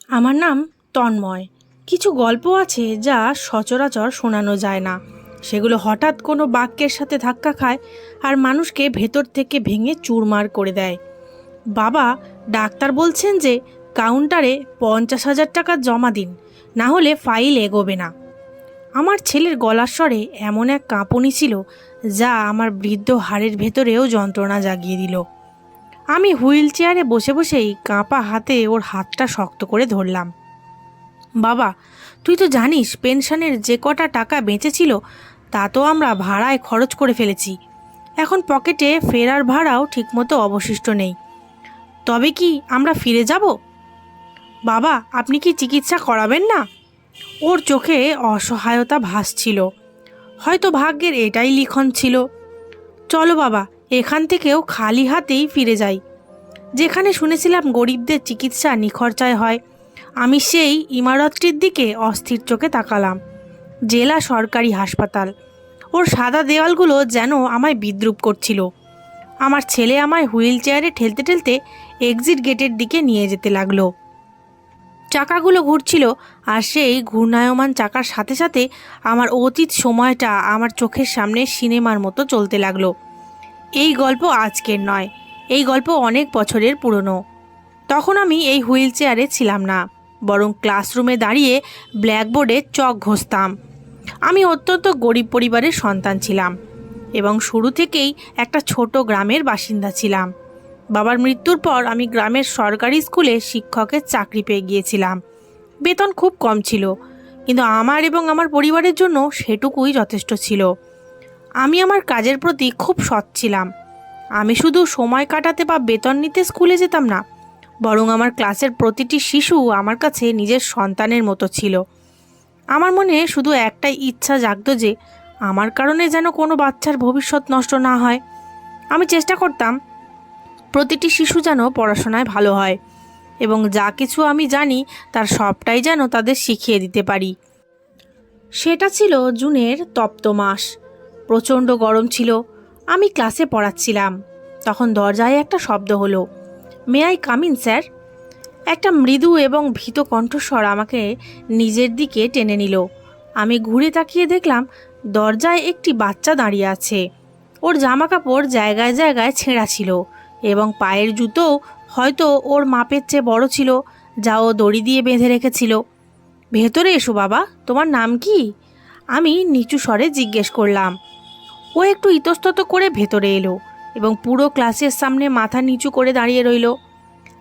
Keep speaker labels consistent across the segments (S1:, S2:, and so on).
S1: আমার নাম তন্ময়। কিছু গল্প আছে যা সচরাচর শোনানো যায় না। সেগুলো হঠাৎ কোনো বাক্যের সাথে ধাক্কা খায় আর মানুষকে ভেতর থেকে ভেঙে চুরমার করে দেয়। বাবা ডাক্তার বলছেন যে কাউন্টারে 50,000 টাকা জমা দিন, না হলে ফাইল এগোবে না। আমার ছেলের গলার স্বরে এমন এক কাঁপুনি ছিল যা আমার বৃদ্ধ হাড়ের ভেতরেও যন্ত্রণা জাগিয়ে দিল। আমি হুইল চেয়ারে বসে বসেই কাঁপা হাতে ওর হাতটা শক্ত করে ধরলাম। বাবা, তুই তো জানিস পেনশনের যে কটা টাকা বেঁচেছিল তা তো আমরা ভাড়ায় খরচ করে ফেলেছি। এখন পকেটে ফেরার ভাড়াও ঠিকমতো অবশিষ্ট নেই। তবে কি আমরা ফিরে যাব? বাবা, আপনি কি চিকিৎসা করাবেন না? ওর চোখে অসহায়তা ভাসছিল। হয়তো ভাগ্যের এটাই লিখন ছিল। চলো বাবা, এখান থেকেও খালি হাতেই ফিরে যাই। যেখানে শুনেছিলাম গরিবদের চিকিৎসা নিখরচায় হয়, আমি সেই ইমারতটির দিকে অস্থির চোখে তাকালাম। জেলা সরকারি হাসপাতাল। ওর সাদা দেওয়ালগুলো যেন আমায় বিদ্রূপ করছিল। আমার ছেলে আমায় হুইল চেয়ারে ঠেলতে ঠেলতে এক্সিট গেটের দিকে নিয়ে যেতে লাগলো। চাকাগুলো ঘুরছিল আর সেই ঘূর্ণায়মান চাকার সাথে সাথে আমার অতীত সময়টা আমার চোখের সামনে সিনেমার মতো চলতে লাগলো। এই গল্প আজকের নয়, এই গল্প অনেক বছরের পুরনো। তখন আমি এই হুইল চেয়ারে ছিলাম না, বরং ক্লাসরুমে দাঁড়িয়ে ব্ল্যাকবোর্ডে চক ঘষতাম। আমি অত্যন্ত গরিব পরিবারের সন্তান ছিলাম এবং শুরু থেকেই একটা ছোট গ্রামের বাসিন্দা ছিলাম। বাবার মৃত্যুর পর আমি গ্রামের সরকারি স্কুলে শিক্ষকের চাকরি পেয়ে গিয়েছিলাম। বেতন খুব কম ছিল, কিন্তু আমার এবং আমার পরিবারের জন্য সেটুকুই যথেষ্ট ছিল। আমি আমার কাজের প্রতি খুব সৎ ছিলাম। আমি শুধু সময় কাটাতে বা বেতন নিতে স্কুলে যেতাম না, বরং আমার ক্লাসের প্রতিটি শিশু আমার কাছে নিজের সন্তানের মতো ছিল। আমার মনে শুধু একটাই ইচ্ছা জাগতো যে আমার কারণে যেন কোনো বাচ্চার ভবিষ্যৎ নষ্ট না হয়। আমি চেষ্টা করতাম প্রতিটি শিশু যেন পড়াশোনায় ভালো হয় এবং যা কিছু আমি জানি তার সবটাই যেন তাদের শিখিয়ে দিতে পারি। সেটা ছিল জুনের তপ্ত মাস। প্রচণ্ড গরম ছিল। আমি ক্লাসে পড়াচ্ছিলাম। তখন দরজায় একটা শব্দ হলো, may I come in sir? একটা মৃদু এবং ভীত কণ্ঠস্বর আমাকে নিজের দিকে টেনে নিল। আমি ঘুরে তাকিয়ে দেখলাম দরজায় একটি বাচ্চা দাঁড়িয়ে আছে। ওর জামা কাপড় জায়গায় জায়গায় ছেঁড়া ছিল এবং পায়ের জুতোও হয়তো ওর মাপের চেয়ে বড় ছিল, যা ও দড়ি দিয়ে বেঁধে রেখেছিল। ভেতরে এসো বাবা, তোমার নাম কি? আমি নিচু স্বরে জিজ্ঞেস করলাম। ও একটু ইতস্তত করে ভেতরে এলো এবং পুরো ক্লাসের সামনে মাথা নিচু করে দাঁড়িয়ে রইল।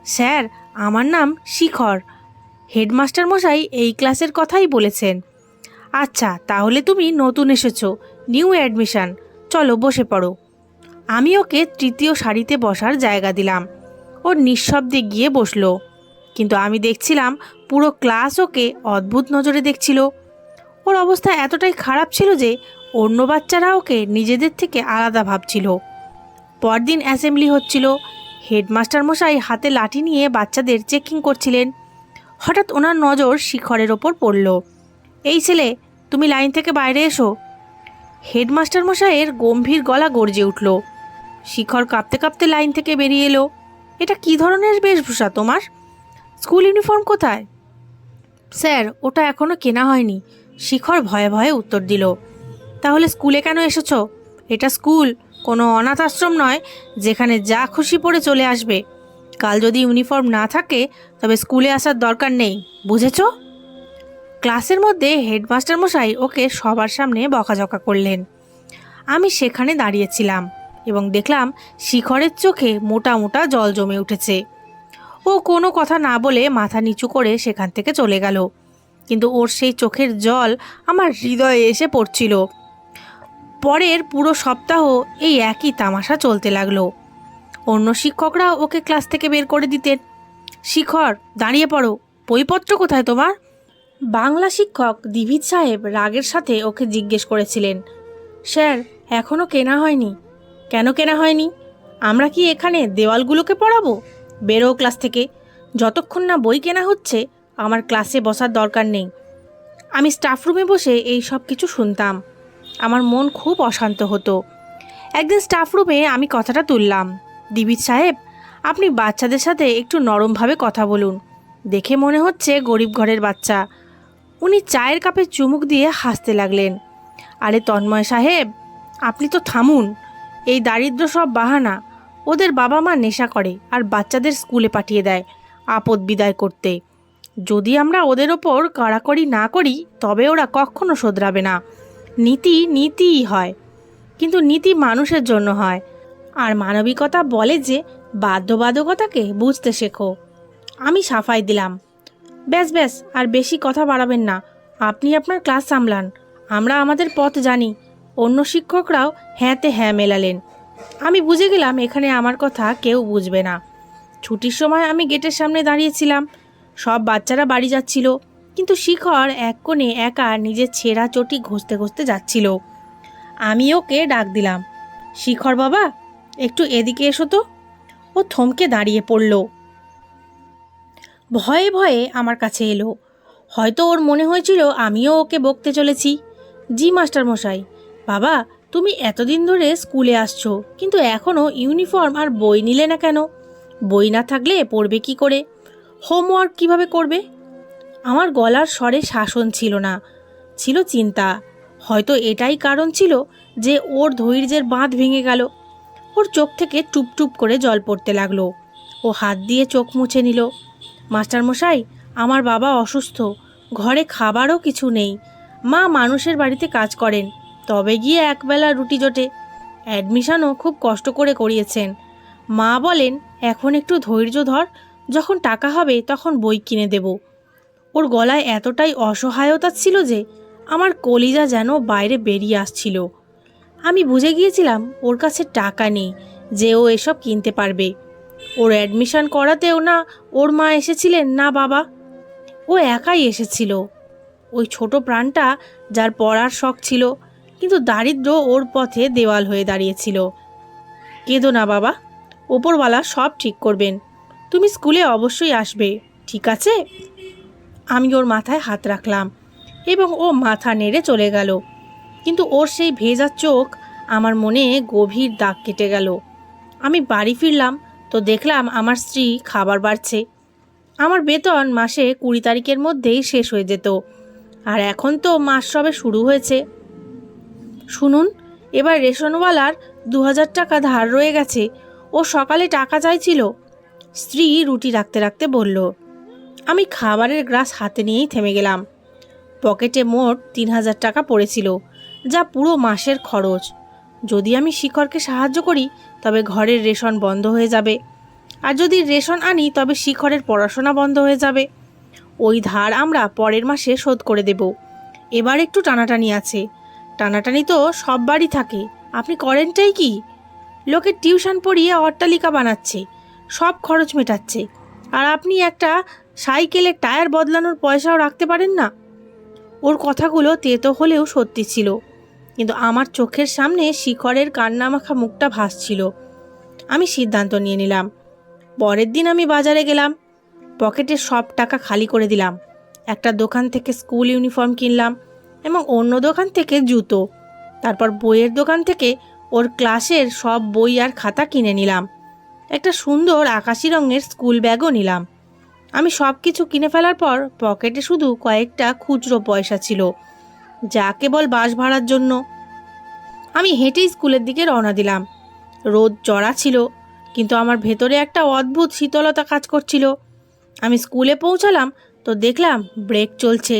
S1: স্যার, আমার নাম শিখর। হেডমাস্টার মশাই এই ক্লাসের কথাই বলেছেন। আচ্ছা, তাহলে তুমি নতুন এসেছো, নিউ অ্যাডমিশন। চলো বসে পড়ো। আমি ওকে তৃতীয় সারিতে বসার জায়গা দিলাম। ও নিঃশব্দে গিয়ে বসলো, কিন্তু আমি দেখছিলাম পুরো ক্লাস ওকে অদ্ভুত নজরে দেখছিল। ওর অবস্থা এতটাই খারাপ ছিল যে অন্য বাচ্চারা ওকে নিজেদের থেকে আলাদা ভাবছিল। পরদিন অ্যাসেম্বলি হচ্ছিল। হেডমাস্টার মশাই হাতে লাঠি নিয়ে বাচ্চাদের চেকিং করছিলেন। হঠাৎ ওনার নজর শিখরের ওপর পড়ল। এই ছেলে, তুমি লাইন থেকে বাইরে এসো। হেডমাস্টার মশাইয়ের গম্ভীর গলা গর্জে উঠল। শিখর কাঁপতে কাঁপতে লাইন থেকে বেরিয়ে এলো। এটা কী ধরনের বেশভূষা তোমার? স্কুল ইউনিফর্ম কোথায়? স্যার, ওটা এখনও কেনা হয়নি, শিখর ভয়ে ভয়ে উত্তর দিল। তাহলে স্কুলে কেন এসেছো? এটা স্কুল, কোনো অনাথ আশ্রম নয় যেখানে যা খুশি পড়ে চলে আসবে। কাল যদি ইউনিফর্ম না থাকে তবে স্কুলে আসার দরকার নেই, বুঝেছো? ক্লাসের মধ্যে হেডমাস্টার মশাই ওকে সবার সামনে বকাঝকা করলেন। আমি সেখানে দাঁড়িয়েছিলাম এবং দেখলাম শিখরের চোখে মোটা মোটা জল জমে উঠেছে। ও কোনো কথা না বলে মাথা নিচু করে সেখান থেকে চলে গেল, কিন্তু ওর সেই চোখের জল আমার হৃদয়ে এসে পড়ছিল। পরের পুরো সপ্তাহ এই একই তামাশা চলতে লাগলো। অন্য শিক্ষকরা ওকে ক্লাস থেকে বের করে দিতেন। শিখর, দাঁড়িয়ে পড়ো, বইপত্র কোথায় তোমার? বাংলা শিক্ষক দিভিদ সাহেব রাগের সাথে ওকে জিজ্ঞেস করেছিলেন। স্যার, এখনও কেনা হয়নি। কেন কেনা হয়নি? আমরা কি এখানে দেওয়ালগুলোকে পড়াবো? বেরো ক্লাস থেকে। যতক্ষণ না বই কেনা হচ্ছে আমার ক্লাসে বসার দরকার নেই। আমি স্টাফ রুমে বসে এই সব কিছু শুনতাম। আমার মন খুব অশান্ত হতো। একদিন স্টাফ রুমে আমি কথাটা তুললাম। দিভিদ সাহেব, আপনি বাচ্চাদের সাথে একটু নরমভাবে কথা বলুন। দেখে মনে হচ্ছে গরিব ঘরের বাচ্চা। উনি চায়ের কাপে চুমুক দিয়ে হাসতে লাগলেন। আরে তন্ময় সাহেব, আপনি তো থামুন। এই দারিদ্র সব বাহানা। ওদের বাবা মা নেশা করে আর বাচ্চাদের স্কুলে পাঠিয়ে দেয় আপদ বিদায় করতে। যদি আমরা ওদের ওপর কড়াকড়ি না করি তবে ওরা কখনো শোধরাবে না। নীতি নীতিই হয়, কিন্তু নীতি মানুষের জন্য হয়। আর মানবিকতা বলে যে বাধ্যবাধকতাকে বুঝতে শেখো। আমি সাফাই দিলাম। ব্যাস ব্যাস, আর বেশি কথা বাড়াবেন না। আপনি আপনার ক্লাস সামলান, আমরা আমাদের পথ জানি। অন্য শিক্ষকরাও হ্যাঁতে হ্যাঁ মেলালেন। আমি বুঝে গেলাম এখানে আমার কথা কেউ বুঝবে না। ছুটির সময় আমি গেটের সামনে দাঁড়িয়েছিলাম। সব বাচ্চারা বাড়ি যাচ্ছিল, কিন্তু শিখর এক কোণে একা নিজের ছেঁড়া চটি ঘষতে ঘষতে যাচ্ছিল। আমি ওকে ডাক দিলাম, শিখর বাবা, একটু এদিকে এসো তো। ও থমকে দাঁড়িয়ে পড়ল। ভয়ে ভয়ে আমার কাছে এলো। হয়তো ওর মনে হয়েছিল আমিও ওকে বকতে চলেছি। জি মাস্টার মশাই। বাবা, তুমি এতদিন ধরে স্কুলে আসছো, কিন্তু এখনও ইউনিফর্ম আর বই নিলে না কেন? বই না থাকলে পড়বে কি করে? হোমওয়ার্ক কিভাবে করবে? আমার গলার স্বরে শাসন ছিল না, ছিল চিন্তা। হয়তো এটাই কারণ ছিল যে ওর ধৈর্যের বাঁধ ভেঙে গেল। ওর চোখ থেকে টুপ টুপ করে জল পড়তে লাগলো। ও হাত দিয়ে চোখ মুছে নিল। মাস্টারমশাই, আমার বাবা অসুস্থ, ঘরে খাবারও কিছু নেই। মা মানুষের বাড়িতে কাজ করেন, তবে গিয়ে একবেলা রুটি জোটে। অ্যাডমিশনও খুব কষ্ট করে করিয়েছেন। মা বলেন এখন একটু ধৈর্য ধর, যখন টাকা হবে তখন বই কিনে দেব। ওর গলায় এতটাই অসহায়তা ছিল যে আমার কলিজা যেন বাইরে বেরিয়ে আসছিল। আমি বুঝে গিয়েছিলাম ওর কাছে টাকা নেই যে ও এসব কিনতে পারবে। ওর অ্যাডমিশন করাতেও না ওর মা এসেছিলেন না বাবা, ও একাই এসেছিল। ওই ছোট প্রাণটা যার পড়ার শখ ছিল, কিন্তু দারিদ্র্য ওর পথে দেওয়াল হয়ে দাঁড়িয়েছিল। কেঁদো না বাবা, ওপরওয়ালা সব ঠিক করবেন। তুমি স্কুলে অবশ্যই আসবে, ঠিক আছে? আমি ওর মাথায় হাত রাখলাম এবং ও মাথা নেড়ে চলে গেল। কিন্তু ওর সেই ভেজা চোখ আমার মনে গভীর দাগ কেটে গেল। আমি বাড়ি ফিরলাম তো দেখলাম আমার স্ত্রী খাবার বাড়ছে। আমার বেতন মাসে 20 তারিখের মধ্যেই শেষ হয়ে যেত, আর এখন তো মাস সবে শুরু হয়েছে। শুনুন, এবার রেশনওয়ালার 2000 টাকা ধার রয়ে গেছে। ও সকালে টাকা চাইছিল। স্ত্রী রুটি রাখতে রাখতে বলল। আমি খাবারের গ্লাস হাতে নিয়েই থেমে গেলাম। পকেটে মোট 3000 টাকা পড়েছিল, যা পুরো মাসের খরচ। যদি আমি শিখরকে সাহায্য করি তবে ঘরের রেশন বন্ধ হয়ে যাবে, আর যদি রেশন আনি তবে শিখরের পড়াশোনা বন্ধ হয়ে যাবে। ওই ধার আমরা পরের মাসে শোধ করে দেব। এবার একটু টানাটানি আছে। টানাটানি তো সব বাড়ি থাকে, আপনি করেনটাই কি? লোকে টিউশন পড়িয়ে অট্টালিকা বানাচ্ছে, সব খরচ মেটাচ্ছে, আর আপনি একটা সাইকেলের টায়ার বদলানোর পয়সাও রাখতে পারেন না। ওর কথাগুলো তেতো হলেও সত্যি ছিল, কিন্তু আমার চোখের সামনে শিখরের কান্নামাখা মুখটা ভাসছিল। আমি সিদ্ধান্ত নিয়ে নিলাম। পরের দিন আমি বাজারে গেলাম, পকেটের সব টাকা খালি করে দিলাম। একটা দোকান থেকে স্কুল ইউনিফর্ম কিনলাম এবং অন্য দোকান থেকে জুতো। তারপর বইয়ের দোকান থেকে ওর ক্লাসের সব বই আর খাতা কিনে নিলাম। একটা সুন্দর আকাশি রঙের স্কুল ব্যাগও নিলাম। আমি সব কিছু কিনে ফেলার পর পকেটে শুধু কয়েকটা খুচরো পয়সা ছিল, যা কেবল বাস ভাড়ার জন্য। আমি হেঁটেই স্কুলের দিকে রওনা দিলাম। রোদ চড়া ছিল, কিন্তু আমার ভেতরে একটা অদ্ভুত শীতলতা কাজ করছিল। আমি স্কুলে পৌঁছালাম তো দেখলাম ব্রেক চলছে।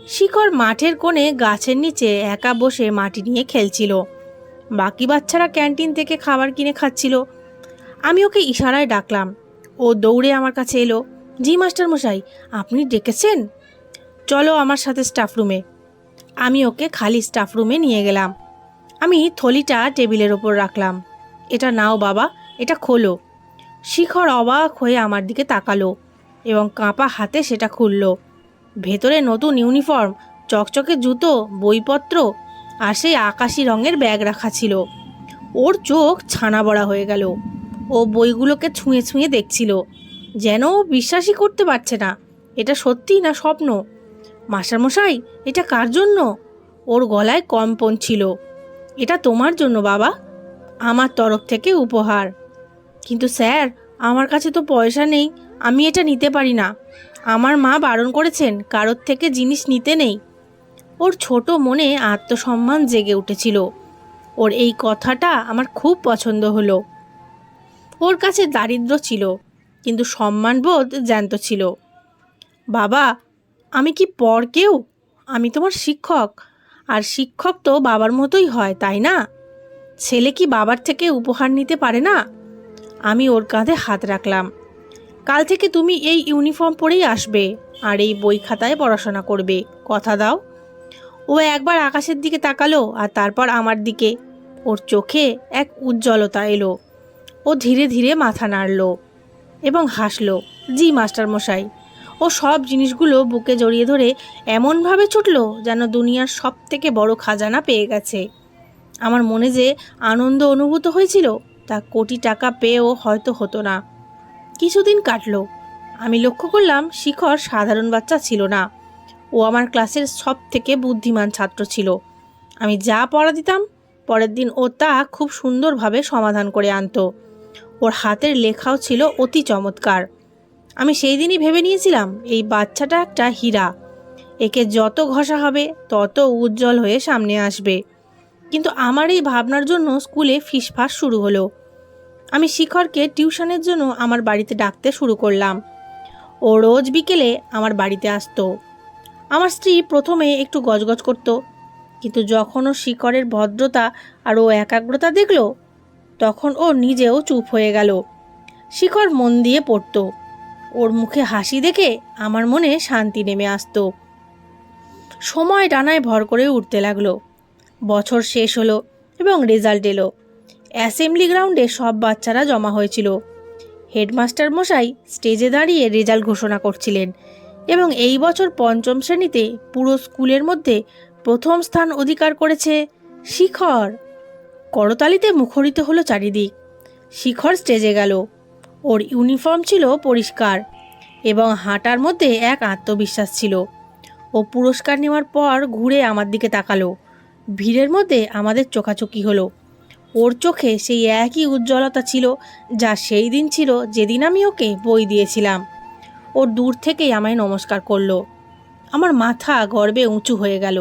S1: শিখর মাঠের কোণে গাছের নিচে একা বসে মাটি নিয়ে খেলছিল। বাকি বাচ্চারা ক্যান্টিন থেকে খাবার কিনে খাচ্ছিল। আমি ওকে ইশারায় ডাকলাম। ও দৌড়ে আমার কাছে এলো। জি মাস্টার মশাই, আপনি ডেকেছেন? চলো আমার সাথে স্টাফ রুমে। আমি ওকে খালি স্টাফ রুমে নিয়ে গেলাম। আমি থলিটা টেবিলের ওপর রাখলাম। এটা নাও বাবা, এটা খোলো। শিখর অবাক হয়ে আমার দিকে তাকালো এবং কাঁপা হাতে সেটা খুলল। ভেতরে নতুন ইউনিফর্ম, চকচকে জুতো, বইপত্র আর সেই আকাশি রঙের ব্যাগ রাখা ছিল। ওর চোখ ছানা বড়া হয়ে গেল। ও বইগুলোকে ছুঁয়ে ছুঁয়ে দেখছিল, যেন ও বিশ্বাসই করতে পারছে না এটা সত্যি না স্বপ্ন। মাস্টারমশাই, এটা কার জন্য? ওর গলায় কম্পন ছিল। এটা তোমার জন্য বাবা, আমার তরফ থেকে উপহার। কিন্তু স্যার, আমার কাছে তো পয়সা নেই, আমি এটা নিতে পারি না। আমার মা বারণ করেছেন কারোর থেকে জিনিস নিতে নেই। ওর ছোট মনে আত্মসম্মান জেগে উঠেছিল। ওর এই কথাটা আমার খুব পছন্দ হলো। ওর কাছে দারিদ্র্য ছিল, কিন্তু সম্মানবোধ জ্যান্ত ছিল। বাবা, আমি কি পর কেউ? আমি তোমার শিক্ষক, আর শিক্ষক তো বাবার মতোই হয়, তাই না? ছেলে কি বাবার থেকে উপহার নিতে পারে না? আমি ওর কাঁধে হাত রাখলাম। কাল থেকে তুমি এই ইউনিফর্ম পরেই আসবে, আর এই বই খাতায় পড়াশোনা করবে, কথা দাও? ও একবার আকাশের দিকে তাকালো, আর তারপর আমার দিকে। ওর চোখে এক উজ্জ্বলতা এলো। ও ধীরে ধীরে মাথা নাড়ল এবং হাসলো। জি মাস্টার মশাই। ও সব জিনিসগুলো বুকে জড়িয়ে ধরে এমনভাবে ছুটল যেন দুনিয়ার সব থেকে বড় খাজানা পেয়ে গেছে। আমার মনে যে আনন্দ অনুভূত হয়েছিল তা কোটি টাকা পেয়েও হয়তো হতো না। কিছুদিন কাটলো। আমি লক্ষ্য করলাম শিখর সাধারণ বাচ্চা ছিল না। ও আমার ক্লাসের সব থেকে বুদ্ধিমান ছাত্র ছিল। আমি যা পড়া দিতাম, পরের দিন ও তা খুব সুন্দরভাবে সমাধান করে আনতো। ওর হাতের লেখাও ছিল অতি চমৎকার। আমি সেই দিনই ভেবে নিয়েছিলাম এই বাচ্চাটা একটা হীরা। একে যত ঘষা হবে তত উজ্জ্বল হয়ে সামনে আসবে। কিন্তু আমার এই ভাবনার জন্য স্কুলে ফিসফাস শুরু হলো। আমি শিখরকে টিউশনের জন্য আমার বাড়িতে ডাকতে শুরু করলাম। ও রোজ বিকেলে আমার বাড়িতে আসতো। আমার স্ত্রী প্রথমে একটু গজগজ করত, কিন্তু যখন ও শিখরের ভদ্রতা আর ও একাগ্রতা দেখল, তখন ও নিজেও চুপ হয়ে গেল। শিখর মন দিয়ে পড়তো। ওর মুখে হাসি দেখে আমার মনে শান্তি নেমে আসতো। সময় ডানায় ভর করে উঠতে লাগলো। বছর শেষ হলো এবং রেজাল্ট এলো। অ্যাসেম্বলি গ্রাউন্ডে সব বাচ্চারা জমা হয়েছিল। হেডমাস্টার মশাই স্টেজে দাঁড়িয়ে রেজাল্ট ঘোষণা করছিলেন এবং এই বছর পঞ্চম শ্রেণীতে পুরো স্কুলের মধ্যে প্রথম স্থান অধিকার করেছে শিখর। করতালিতে মুখরিত হলো চারিদিক। শিখর স্টেজে গেল। ওর ইউনিফর্ম ছিল পরিষ্কার এবং হাঁটার মধ্যে এক আত্মবিশ্বাস ছিল। ও পুরস্কার নেওয়ার পর ঘুরে আমার দিকে তাকালো। ভিড়ের মধ্যে আমাদের চোখাচোখি হলো। ওর চোখে সেই একই উজ্জ্বলতা ছিল যা সেই দিন ছিল যেদিন আমি ওকে বই দিয়েছিলাম। ওর দূর থেকেই আমায় নমস্কার করলো। আমার মাথা গর্বে উঁচু হয়ে গেল।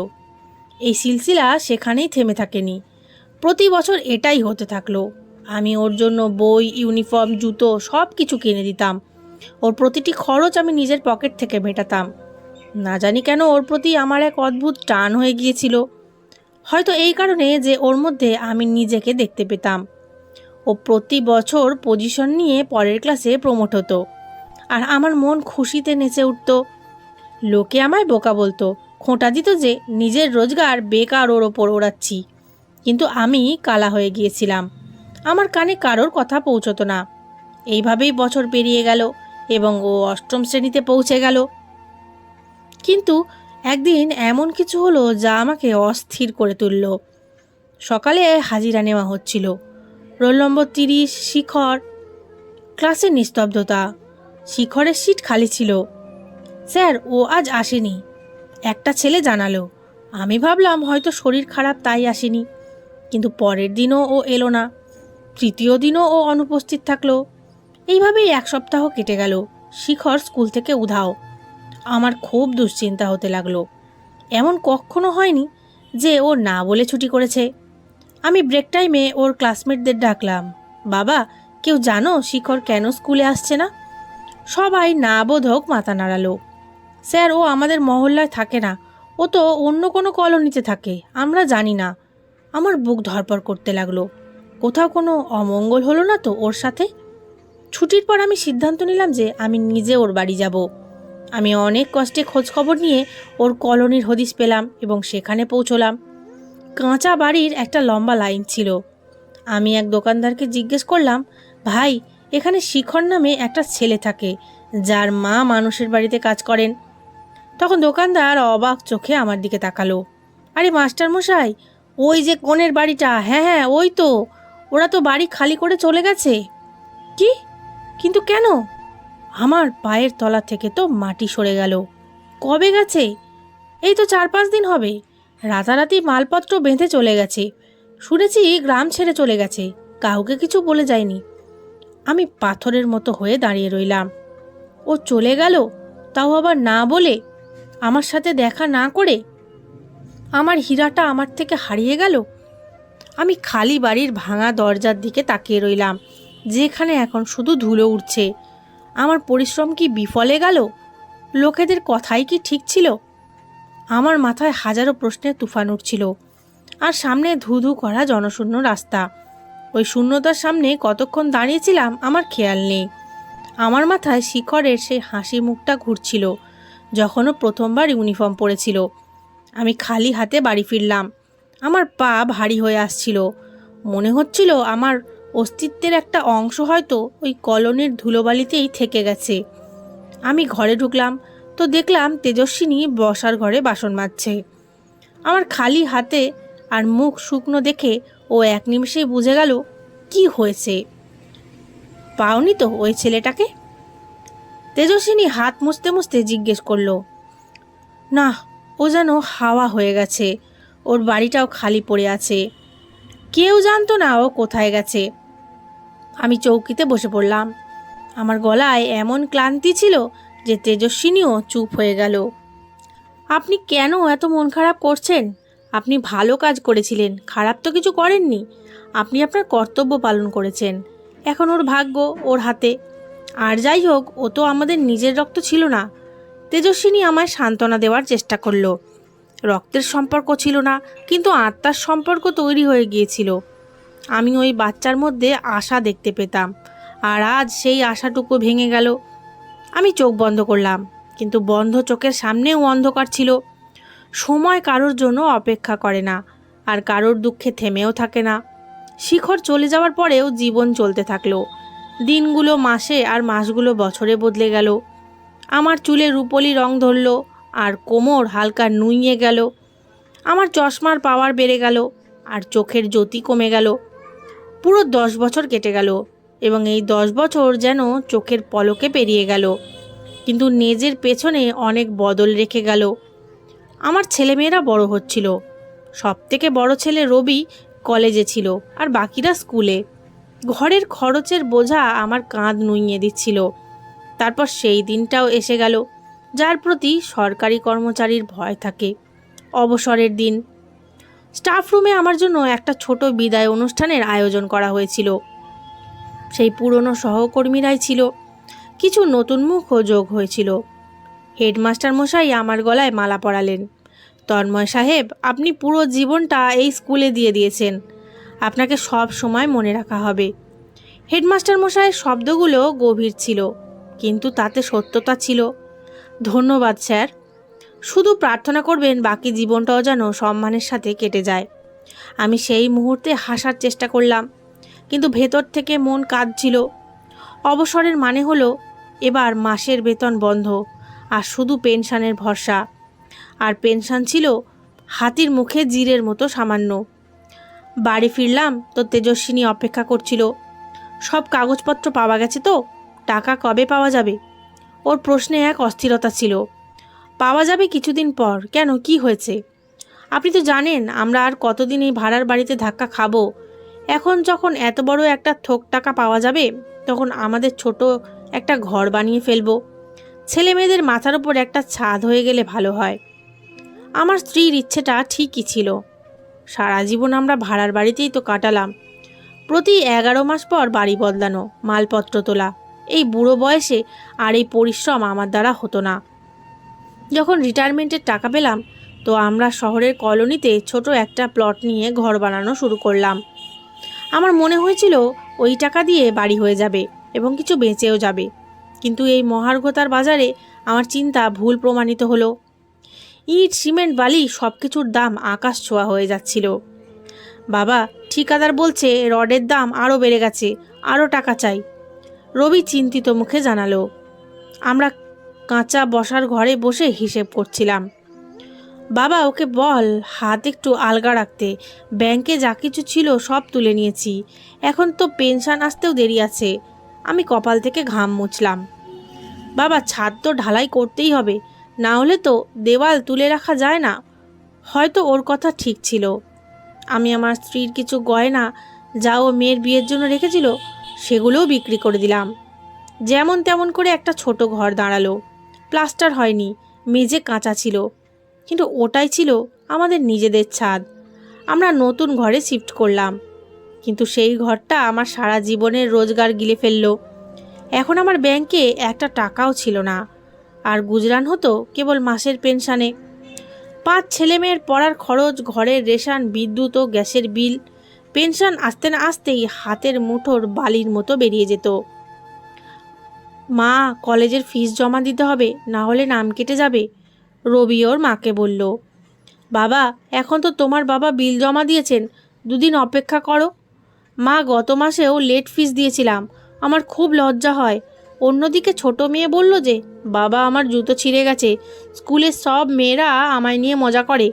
S1: এই সিলসিলা সেখানেই থেমে থাকেনি। প্রতি বছর এটাই হতে থাকলো। আমি ওর জন্য বই, ইউনিফর্ম, জুতো সব কিছু কিনে দিতাম। ওর প্রতিটি খরচ আমি নিজের পকেট থেকে মেটাতাম। না জানি কেন ওর প্রতি আমার এক অদ্ভুত টান হয়ে গিয়েছিল। হয়তো এই কারণে যে ওর মধ্যে আমি নিজেকে দেখতে পেতাম। ও প্রতি বছর পজিশন নিয়ে পরের ক্লাসে প্রমোট হতো, আর আমার মন খুশিতে নেচে উঠত। লোকে আমায় বোকা বলতো, খোঁটা দিত যে নিজের রোজগার বেকার ওর ওপর ওড়াচ্ছি। কিন্তু আমি কালা হয়ে গিয়েছিলাম। আমার কানে কারোর কথা পৌঁছতো না। এইভাবেই বছর পেরিয়ে গেল এবং ও অষ্টম শ্রেণীতে পৌঁছে গেল। কিন্তু একদিন এমন কিছু হলো যা আমাকে অস্থির করে তুলল। সকালে হাজিরা নেওয়া হচ্ছিল। রোল নম্বর 30 শিখর। ক্লাসের নিস্তব্ধতা। শিখরের সিট খালি ছিল। স্যার, ও আজ আসেনি, একটা ছেলে জানালো। আমি ভাবলাম হয়তো শরীর খারাপ তাই আসেনি। কিন্তু পরের দিনও ও এলো না। তৃতীয় দিনও ও অনুপস্থিত থাকলো। এইভাবেই এক সপ্তাহ কেটে গেল। শিখর স্কুল থেকে উধাও। আমার খুব দুশ্চিন্তা হতে লাগলো। এমন কখনো হয়নি যে ও না বলে ছুটি করেছে। আমি ব্রেক টাইমে ওর ক্লাসমেটদের ডাকলাম। বাবা, কেউ জানো শিখর কেন স্কুলে আসছে না? সবাই না বোধক মাথা নাড়ালো। স্যার, ও আমাদের মহল্লায় থাকে না, ও তো অন্য কোনো কলোনিতে থাকে, আমরা জানি না। আমার বুক ধড়ফড় করতে লাগলো। কোথাও কোনো অমঙ্গল হলো না তো ওর সাথে? ছুটির পর আমি সিদ্ধান্ত নিলাম যে আমি নিজে ওর বাড়ি যাব। আমি অনেক কষ্টে খোঁজ খবর নিয়ে ওর কলোনির হদিশ পেলাম এবং সেখানে পৌঁছলাম। কাঁচা বাড়ির একটা লম্বা লাইন ছিল। আমি এক দোকানদারকে জিজ্ঞেস করলাম, ভাই, এখানে শিখর নামে একটা ছেলে থাকে যার মা মানুষের বাড়িতে কাজ করেন? তখন দোকানদার অবাক চোখে আমার দিকে তাকালো। আরে মাস্টার মশাই, ওই যে কোণের বাড়িটা, হ্যাঁ হ্যাঁ ওই তো। ওরা তো বাড়ি খালি করে চলে গেছে। কি? কিন্তু কেন? আমার পায়ের তলা থেকে তো মাটি সরে গেল। কবে গেছে? এই তো 4-5 দিন হবে। রাতারাতি মালপত্র বেঁধে চলে গেছে। শুনেছি গ্রাম ছেড়ে চলে গেছে, কাউকে কিছু বলে যায়নি। আমি পাথরের মতো হয়ে দাঁড়িয়ে রইলাম। ও চলে গেল? তাও আবার না বলে, আমার সাথে দেখা না করে। আমার হীরাটা আমার থেকে হারিয়ে গেল। আমি খালি বাড়ির ভাঙা দরজার দিকে তাকিয়ে রইলাম, যেখানে এখন শুধু ধুলো উঠছে। আমার পরিশ্রম কি বিফলে গেল? লোকেদের কথাই কি ঠিক ছিল? আমার মাথায় হাজারো প্রশ্নের তুফান উঠছিল। আর সামনে ধুধু করা জনশূন্য রাস্তা। ওই শূন্যতার সামনে কতক্ষণ দাঁড়িয়েছিলাম আমার খেয়াল নেই। আমার মাথায় শিখরের সেই হাসি মুখটা ঘুরছিল, যখনও প্রথমবার ইউনিফর্ম পরেছিল। আমি খালি হাতে বাড়ি ফিরলাম। আমার পা ভারী হয়ে আসছিল। মনে হচ্ছিল আমার অস্তিত্বের একটা অংশ হয়তো ওই কলোনির ধুলোবালিতেই থেকে গেছে। আমি ঘরে ঢুকলাম তো দেখলাম তেজস্বিনী বসার ঘরে বাসন মাজছে। আমার খালি হাতে আর মুখ শুকনো দেখে ও এক নিমেষেই বুঝে গেল কি হয়েছে। পাওনি তো ওই ছেলেটাকে? তেজস্বিনী হাত মুছতে মুছতে জিজ্ঞেস করলো। না, ও যেন হাওয়া হয়ে গেছে। ওর বাড়িটাও খালি পড়ে আছে। কেউ জানতো না ও কোথায় গেছে। আমি চৌকিতে বসে পড়লাম। আমার গলায় এমন ক্লান্তি ছিল যে তেজস্বিনীও চুপ হয়ে গেল। আপনি কেন এত মন খারাপ করছেন? আপনি ভালো কাজ করেছিলেন, খারাপ তো কিছু করেননি। আপনি আপনার কর্তব্য পালন করেছেন। এখন ওর ভাগ্য ওর হাতে। আর যাই হোক, ও তো আমাদের নিজের রক্ত ছিল না। তেজস্বিনী আমায় সান্ত্বনা দেওয়ার চেষ্টা করলো। রক্তের সম্পর্ক ছিল না, কিন্তু আত্মার সম্পর্ক তৈরি হয়ে গিয়েছিল। আমি ওই বাচ্চার মধ্যে আশা দেখতে পেতাম, আর আজ সেই আশাটুকু ভেঙে গেল। আমি চোখ বন্ধ করলাম, কিন্তু বন্ধ চোখের সামনেও অন্ধকার ছিল। সময় কারোর জন্য অপেক্ষা করে না, আর কারোর দুঃখে থেমেও থাকে না। শিখর চলে যাওয়ার পরেও জীবন চলতে থাকলো। দিনগুলো মাসে আর মাসগুলো বছরে বদলে গেল। আমার চুলে রূপলি রং ধরল, আর কোমর হালকা নুইয়ে গেল। আমার চশমার পাওয়ার বেড়ে গেল, আর চোখের জ্যোতি কমে গেল। পুরো 10 বছর কেটে গেল, এবং এই 10 বছর যেন চোখের পলকে পেরিয়ে গেল, কিন্তু নেজের পেছনে অনেক বদল রেখে গেল। আমার ছেলেমেয়েরা বড় হচ্ছিল। সবথেকে বড় ছেলে রবি কলেজে ছিল, আর বাকিরা স্কুলে। ঘরের খরচের বোঝা আমার কাঁধ নুইয়ে দিচ্ছিল। তারপর সেই দিনটাও এসে গেল, যার প্রতি সরকারি কর্মচারীর ভয় থাকে। অবসরের দিন। স্টাফ রুমে আমার জন্য একটা ছোট বিদায় অনুষ্ঠানের আয়োজন করা হয়েছিল। সেই পুরনো সহকর্মীরাই ছিল, কিছু নতুন মুখও যোগ হয়েছিল। হেডমাস্টার মশাই আমার গলায় মালা পরালেন। তন্ময় সাহেব, আপনি পুরো জীবনটা এই স্কুলে দিয়ে দিয়েছেন। আপনাকে সব সময় মনে রাখা হবে। হেডমাস্টার মশাইয়ের শব্দগুলো গভীর ছিল, কিন্তু তাতে সত্যতা ছিল। ধন্যবাদ স্যার। শুধু প্রার্থনা করবেন বাকি জীবনটাও যেন সম্মানের সাথে কেটে যায়। আমি সেই মুহূর্তে হাসার চেষ্টা করলাম, কিন্তু ভেতর থেকে মন কাঁদছিল। অবসরের মানে হলো এবার মাসের বেতন বন্ধ, আর শুধু পেনশনের ভরসা। আর পেনশন ছিল হাতির মুখে জিরের মতো সামান্য। বাড়ি ফিরলাম তো তেজস্বিনী অপেক্ষা করছিল। সব কাগজপত্র পাওয়া গেছে তো? টাকা কবে পাওয়া যাবে? ওর প্রশ্নে এক অস্থিরতা ছিল। পাওয়া যাবে কিছুদিন পর। কেন, কি হয়েছে? আপনি তো জানেন আমরা আর কতদিন এই ভাড়ার বাড়িতে ধাক্কা খাবো। এখন যখন এত বড় একটা থোক টাকা পাওয়া যাবে, তখন আমাদের ছোট একটা ঘর বানিয়ে ফেলবো। ছেলে মেয়েদের মাথার উপর একটা ছাদ হয়ে গেলে ভালো হয়। আমার স্ত্রীর ইচ্ছেটা ঠিকই ছিল। সারা জীবন আমরা ভাড়ার বাড়িতেই তো কাটালাম। প্রতি 11 মাস পর বাড়ি বদলানো, মালপত্র তোলা। এই বুড়ো বয়সে আর এই পরিশ্রম আমার দ্বারা হতো না। যখন রিটায়ারমেন্টের টাকা পেলাম, তো আমরা শহরের কলোনিতে ছোট একটা প্লট নিয়ে ঘর বানানো শুরু করলাম। আমার মনে হয়েছিল ওই টাকা দিয়ে বাড়ি হয়ে যাবে এবং কিছু বেঁচেও যাবে। কিন্তু এই মহার্ঘতার বাজারে আমার চিন্তা ভুল প্রমাণিত হলো। ইট, সিমেন্ট, বালি সব কিছুর দাম আকাশ ছোঁয়া হয়ে যাচ্ছিল। বাবা, ঠিকাদার বলছে রডের দাম আরও বেড়ে গেছে, আরও টাকা চাই। রবি চিন্তিত মুখে জানালো। আমরা কাঁচা বসার ঘরে বসে হিসেব করছিলাম। বাবা, ওকে বল হাত একটু আলগা রাখতে। ব্যাংকে যা কিছু ছিল সব তুলে নিয়েছি। এখন তো পেনশন আসতেও দেরি আছে। আমি কপাল থেকে ঘাম মুছলাম। বাবা, ছাদ তো ঢালাই করতেই হবে, না হলে তো দেওয়াল তুলে রাখা যায় না। হয়তো ওর কথা ঠিক ছিল। আমি আমার স্ত্রীর কিছু গয়না যা ও মেয়ের বিয়ের জন্য রেখেছিল, সেগুলোও বিক্রি করে দিলাম। যেমন তেমন করে একটা ছোট ঘর দাঁড়ালো। প্লাস্টার হয়নি, মেঝে কাঁচা ছিল, কিন্তু ওটাই ছিল আমাদের নিজেদের ছাদ। আমরা নতুন ঘরে শিফট করলাম, কিন্তু সেই ঘরটা আমার সারা জীবনের রোজগার গিলে ফেললো। এখন আমার ব্যাংকে একটা টাকাও ছিল না, আর গুজরান হতো কেবল মাসের পেনশানে। 5 ছেলেমেয়ের পড়ার খরচ, ঘরের রেশন, বিদ্যুৎ ও গ্যাসের বিল, পেনশন আসতে না আসতেই হাতের মুঠোর বালির মতো বেরিয়ে যেত। মা, কলেজের ফিস জমা দিতে হবে, না হলে নাম কেটে যাবে, রবি ওর মাকে বলল। বাবা, এখন তো তোমার বাবা বিল জমা দিয়েছেন, 2 দিন অপেক্ষা করো। মা, গত মাসেও লেট ফিস দিয়েছিলাম, আমার খুব লজ্জা হয়। অন্যদিকে ছোট মেয়ে বলল যে, বাবা, আমার জুতো ছিঁড়ে গেছে, স্কুলের সব মেয়েরা আমায় নিয়ে মজা করে।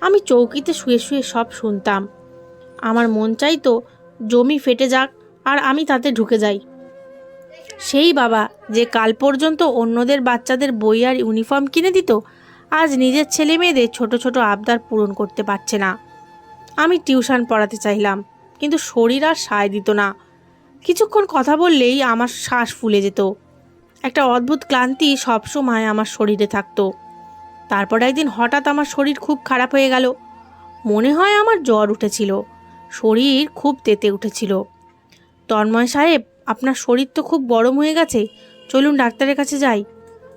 S1: আমি চৌকিতে শুয়ে শুয়ে সব শুনতাম। আমার মন চাইতো জমি ফেটে যাক আর আমি তাতে ঢুকে যাই। সেই বাবা যে কাল পর্যন্ত অন্যদের বাচ্চাদের বই আর ইউনিফর্ম কিনে দিত, আজ নিজের ছেলে মেয়েদের ছোট ছোট আবদার পূরণ করতে পারছে না। আমি টিউশন পড়াতে চাইলাম, কিন্তু শরীর আর সায় দিত না। কিছুক্ষণ কথা বললেই আমার শ্বাস ফুলে যেত। একটা অদ্ভুত ক্লান্তি সবসময় আমার শরীরে থাকতো। তারপর একদিন হঠাৎ আমার শরীর খুব খারাপ হয়ে গেল। মনে হয় আমার জ্বর উঠেছিল, শরীর খুব তেতে উঠেছিল। তন্ময় সাহেব, আপনার শরীর তো খুব গরম হয়ে গেছে, চলুন ডাক্তারের কাছে যাই।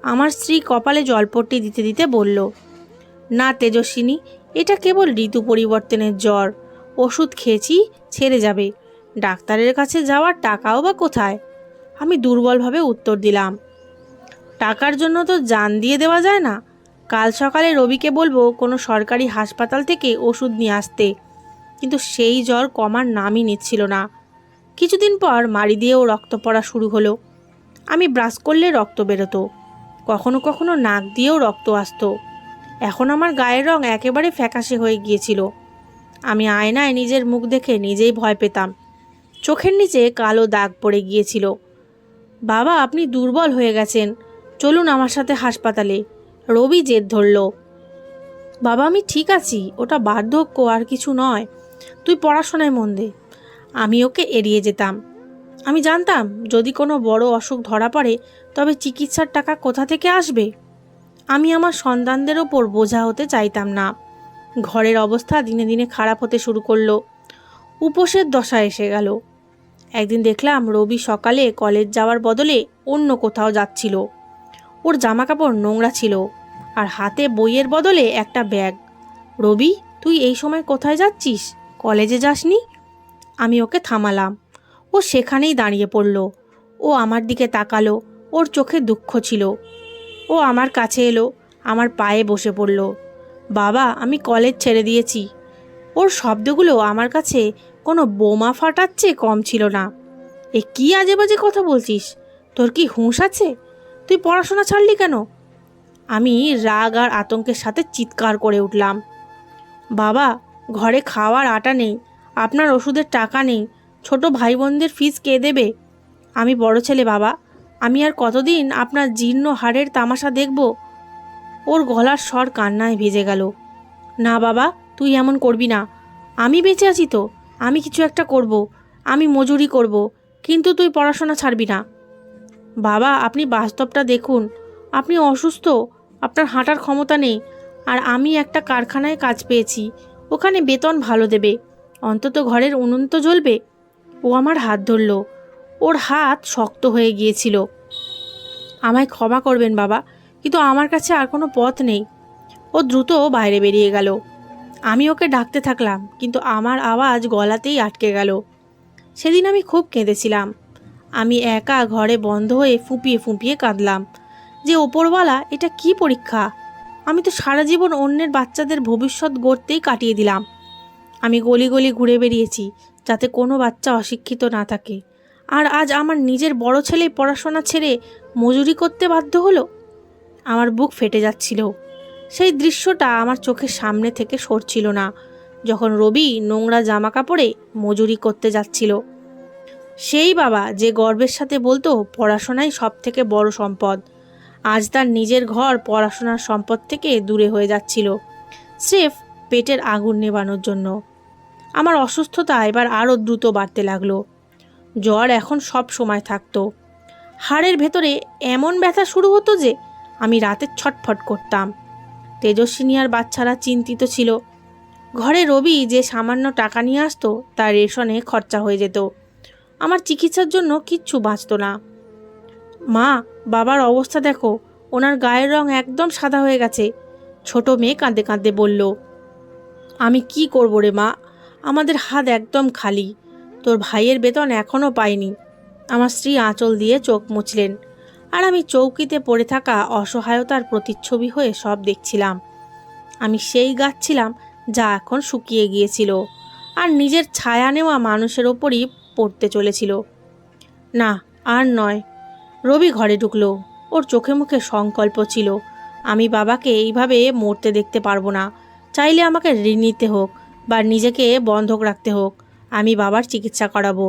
S1: আমার স্ত্রী কপালে জলপট্টি দিতে দিতে বলল, না তেজস্বিনী, এটা কেবল ঋতু পরিবর্তনের জ্বর, ওষুধ খেয়েছি, ছেড়ে যাবে। ডাক্তারের কাছে যাওয়ার টাকাও বা কোথায়? আমি দুর্বলভাবে উত্তর দিলাম, টাকার জন্য তো জান দিয়ে দেওয়া যায় না। কাল সকালে রবিকে বলবো কোনো সরকারি হাসপাতাল থেকে ওষুধ নিয়ে আসতে। কিন্তু সেই জ্বর কমার নামই নিচ্ছিল না। কিছুদিন পর মাড়ি দিয়েও রক্ত পড়া শুরু হলো। আমি ব্রাশ করলে রক্ত বেরোতো, কখনো কখনো নাক দিয়েও রক্ত আসতো। এখন আমার গায়ের রং একেবারে ফ্যাকাশে হয়ে গিয়েছিল। আমি আয়নায় নিজের মুখ দেখে নিজেই ভয় পেতাম। চোখের নিচে কালো দাগ পড়ে গিয়েছিল। বাবা, আপনি দুর্বল হয়ে গেছেন, চলুন আমার সাথে হাসপাতালে। রবি জেদ ধরল। বাবা, আমি ঠিক আছি, ওটা বার্ধক্য আর কিছু নয়, তুই পড়াশোনায় মন দে। আমি ওকে এড়িয়ে যেতাম। আমি জানতাম যদি কোনো বড় অসুখ ধরা পড়ে তবে চিকিৎসার টাকা কোথা থেকে আসবে। আমি আমার সন্তানদের ওপর বোঝা হতে চাইতাম না। ঘরের অবস্থা দিনে দিনে খারাপ হতে শুরু করলো। উপোসের দশা এসে গেল। একদিন দেখলাম রবি সকালে কলেজ যাওয়ার বদলে অন্য কোথাও যাচ্ছিল। ওর জামাকাপড় নোংরা ছিল আর হাতে বইয়ের বদলে একটা ব্যাগ। রবি, তুই এই সময় কোথায় যাচ্ছিস? কলেজে যাসনি? আমি ওকে থামালাম। ও সেখানেই দাঁড়িয়ে পড়ল। ও আমার দিকে তাকালো, ওর চোখে দুঃখ ছিল। ও আমার কাছে এলো, আমার পায়ে বসে পড়ল। বাবা, আমি কলেজ ছেড়ে দিয়েছি। ওর শব্দগুলো আমার কাছে কোনো বোমা ফাটাচ্ছে কম ছিল না। এ কি আজে বাজে কথা বলছিস? তোর কি হুঁশ আছে? তুই পড়াশোনা ছাড়লি কেন? আমি রাগ আর আতঙ্কের সাথে চিৎকার করে উঠলাম, বাবা, ঘরে খাওয়ার আটা নেই, আপনার ওষুধের টাকা নেই, ছোট ভাই বোনদের ফিস কে দেবে? আমি বড় ছেলে বাবা, আমি আর কতদিন আপনার জীর্ণ হাড়ের তামাশা দেখব? ওর গলার স্বর কান্নায় ভেজে গেল। না বাবা, তুই এমন করবি না, আমি বেঁচে আছি তো, আমি কিছু একটা করব, আমি মজুরি করব, কিন্তু তুই পড়াশোনা ছাড়বি না। বাবা, আপনি বাস্তবটা দেখুন, আপনি অসুস্থ, আপনার হাঁটার ক্ষমতা নেই, আর আমি একটা কারখানায় কাজ পেয়েছি, ওখানে বেতন ভালো দেবে, অন্তত ঘরের উনুন তো জ্বলবে। ও আমার হাত ধরল। ওর হাত শক্ত হয়ে গিয়েছিল। আমায় ক্ষমা করবেন বাবা, কিন্তু আমার কাছে আর কোনো পথ নেই। ও দ্রুত বাইরে বেরিয়ে গেল। আমি ওকে ডাকতে থাকলাম, কিন্তু আমার আওয়াজ গলাতেই আটকে গেল। সেদিন আমি খুব কেঁদেছিলাম। আমি একা ঘরে বন্ধ হয়ে ফুঁপিয়ে ফুঁপিয়ে কাঁদলাম যে ওপরওয়ালা, এটা কি পরীক্ষা? আমি তো সারা জীবন অন্যের বাচ্চাদের ভবিষ্যৎ গড়তেই কাটিয়ে দিলাম। আমি গলি গলি ঘুরে বেরিয়েছি যাতে কোনো বাচ্চা অশিক্ষিত না থাকে, আর আজ আমার নিজের বড় ছেলে পড়াশোনা ছেড়ে মজুরি করতে বাধ্য হলো। আমার বুক ফেটে যাচ্ছিল। সেই দৃশ্যটা আমার চোখের সামনে থেকে সরছিল না, যখন রবি নোংরা জামা কাপড়ে মজুরি করতে যাচ্ছিল। সেই বাবা যে গর্বের সাথে বলতো পড়াশোনাই সব থেকে বড় সম্পদ, আজ তার নিজের ঘর পড়াশোনার সম্পদ থেকে দূরে হয়ে যাচ্ছিল, স্রেফ পেটের আগুন নেভানোর জন্য। আমার অসুস্থতা এবার আরও দ্রুত বাড়তে লাগলো। জ্বর এখন সব সময় থাকতো। হাড়ের ভেতরে এমন ব্যথা শুরু হতো যে আমি রাতে ছটফট করতাম। তেজস্বিনী আর বাচ্চারা চিন্তিত ছিল। ঘরে রবি যে সামান্য টাকা নিয়ে আসতো তার রেশনে খরচা হয়ে যেত। আমার চিকিৎসার জন্য কিচ্ছু বাঁচত না। মা, বাবার অবস্থা দেখো, ওনার গায়ের রং একদম সাদা হয়ে গেছে। ছোট মেয়ে কাঁদতে কাঁদতে বলল। আমি কি করব রে মা, আমাদের হাত একদম খালি। তোর ভাইয়ের বেতন এখনও পাইনি। আমার স্ত্রী আঁচল দিয়ে চোখ মুছলেন, আর আমি চৌকিতে পড়ে থাকা অসহায়তার প্রতিচ্ছবি হয়ে সব দেখছিলাম। আমি সেই গাছ ছিলাম যা এখন শুকিয়ে গিয়েছিল আর নিজের ছায়া নেওয়া মানুষের ওপরই পড়তে চলেছিল। না, আর নয়। রবি ঘরে ঢুকলো। ওর চোখে মুখে সংকল্প ছিল, আমি বাবাকে এইভাবে মরতে দেখতে পারবো না। চাইলে আমাকে ঋণ নিতে হোক বা নিজেকে বন্ধক রাখতে হোক, আমি বাবার চিকিৎসা করাবো।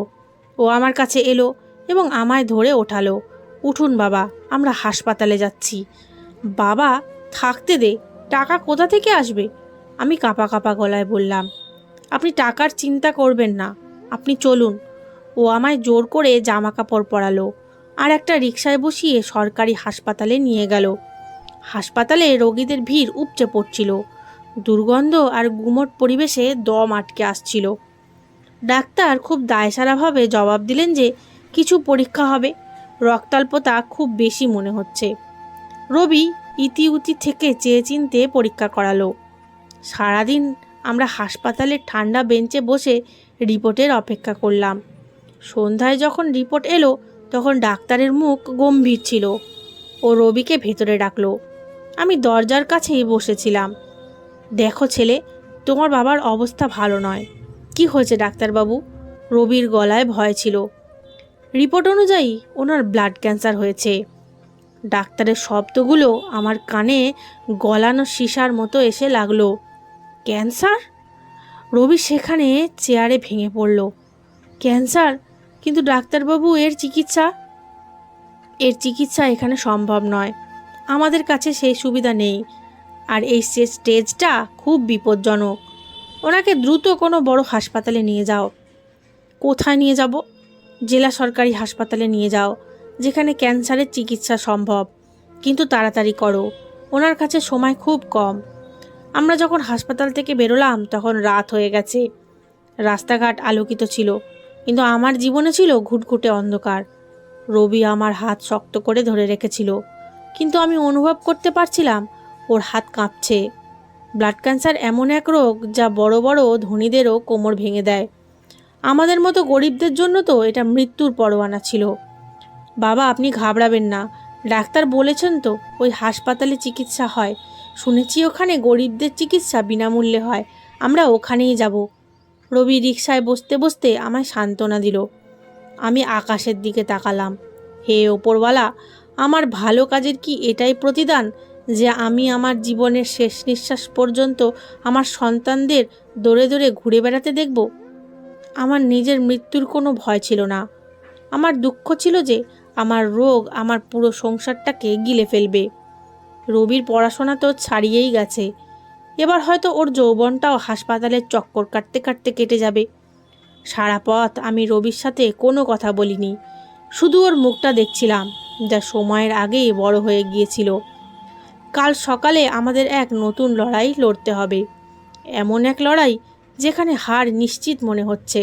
S1: ও আমার কাছে এলো এবং আমায় ধরে ওঠালো। উঠুন বাবা, আমরা হাসপাতালে যাচ্ছি। বাবা, থাকতে দে, টাকা কোথা থেকে আসবে? আমি কাঁপা কাঁপা গলায় বললাম। আপনি টাকার চিন্তা করবেন না, আপনি চলুন। ও আমায় জোর করে জামা কাপড় পরালো আর একটা রিকশায় বসিয়ে সরকারি হাসপাতালে নিয়ে গেল। হাসপাতালে রোগীদের ভিড় উপচে পড়ছিল। দুর্গন্ধ আর গুমোট পরিবেশে দম আটকে আসছিল। ডাক্তার খুব দায়সারাভাবে জবাব দিলেন যে কিছু পরীক্ষা হবে, রক্তাল্পতা খুব বেশি মনে হচ্ছে। রবি ইতিউতি থেকে চেয়ে চিনতে পরীক্ষা করালো। সারাদিন আমরা হাসপাতালের ঠান্ডা বেঞ্চে বসে রিপোর্টের অপেক্ষা করলাম। সন্ধ্যায় যখন রিপোর্ট এলো তখন ডাক্তারের মুখ গম্ভীর ছিল। ও রবিকে ভেতরে ডাকলো। আমি দরজার কাছেই বসেছিলাম। দেখো ছেলে, তোমার বাবার অবস্থা ভালো নয়। কি হয়েছে ডাক্তারবাবু? রবির গলায় ভয় ছিল। রিপোর্ট অনুযায়ী ওনার ব্লাড ক্যান্সার হয়েছে। ডাক্তারের শব্দগুলো আমার কানে গলানো সীসার মতো এসে লাগলো। ক্যান্সার? রবি সেখানে চেয়ারে ভেঙে পড়ল। ক্যান্সার? কিন্তু ডাক্তারবাবু, এর চিকিৎসা এখানে সম্ভব নয়। আমাদের কাছে সেই সুবিধা নেই, আর এই স্টেজটা খুব বিপজ্জনক। ওনাকে দ্রুত কোনো বড় হাসপাতালে নিয়ে যাও। কোথায় নিয়ে যাব? জেলা সরকারি হাসপাতালে নিয়ে যাও, যেখানে ক্যান্সারের চিকিৎসা সম্ভব। কিন্তু তাড়াতাড়ি করো, ওনার কাছে সময় খুব কম। আমরা যখন হাসপাতাল থেকে বেরোলাম তখন রাত হয়ে গেছে। রাস্তাঘাট আলোকিত ছিল, কিন্তু আমার জীবনে ছিল ঘুটঘুটে অন্ধকার। রবি আমার হাত শক্ত করে ধরে রেখেছিল, কিন্তু আমি অনুভব করতে পারছিলাম ওর হাত কাঁপছে। ব্লাড ক্যান্সার এমন এক রোগ যা বড় বড় ধনীদেরও কোমর ভেঙে দেয়। আমাদের মতো গরিবদের জন্য তো এটা মৃত্যুর পরোয়ানা ছিল। বাবা, আপনি ঘাবড়াবেন না। ডাক্তার বলেছেন তো ওই হাসপাতালে চিকিৎসা হয়। শুনেছি ওখানে গরিবদের চিকিৎসা বিনামূল্যে হয়। আমরা ওখানেই যাব। রবি রিকশায় বসতে বসতে আমায় সান্ত্বনা দিল। আমি আকাশের দিকে তাকালাম। হে ওপরওয়ালা, আমার ভালো কাজের কি এটাই প্রতিদান যে আমি আমার জীবনের শেষ নিঃশ্বাস পর্যন্ত আমার সন্তানদের দৌড়ে দৌড়ে ঘুরে বেড়াতে দেখব? আমার নিজের মৃত্যুর কোনো ভয় ছিল না। আমার দুঃখ ছিল যে আমার রোগ আমার পুরো সংসারটাকে গিলে ফেলবে। রবির পড়াশোনা তো ছাড়িয়েই গেছে। এবার হয়তো ওর যৌবনটাও হাসপাতালের চক্কর কাটতে কাটতে কেটে যাবে। সারা পথ আমি রবির সাথে কোনো কথা বলিনি, শুধু ওর মুখটা দেখছিলাম, যা সময়ের আগেই বড় হয়ে গিয়েছিল। কাল সকালে আমাদের এক নতুন লড়াই লড়তে হবে, এমন এক লড়াই যেখানে হার নিশ্চিত মনে হচ্ছে।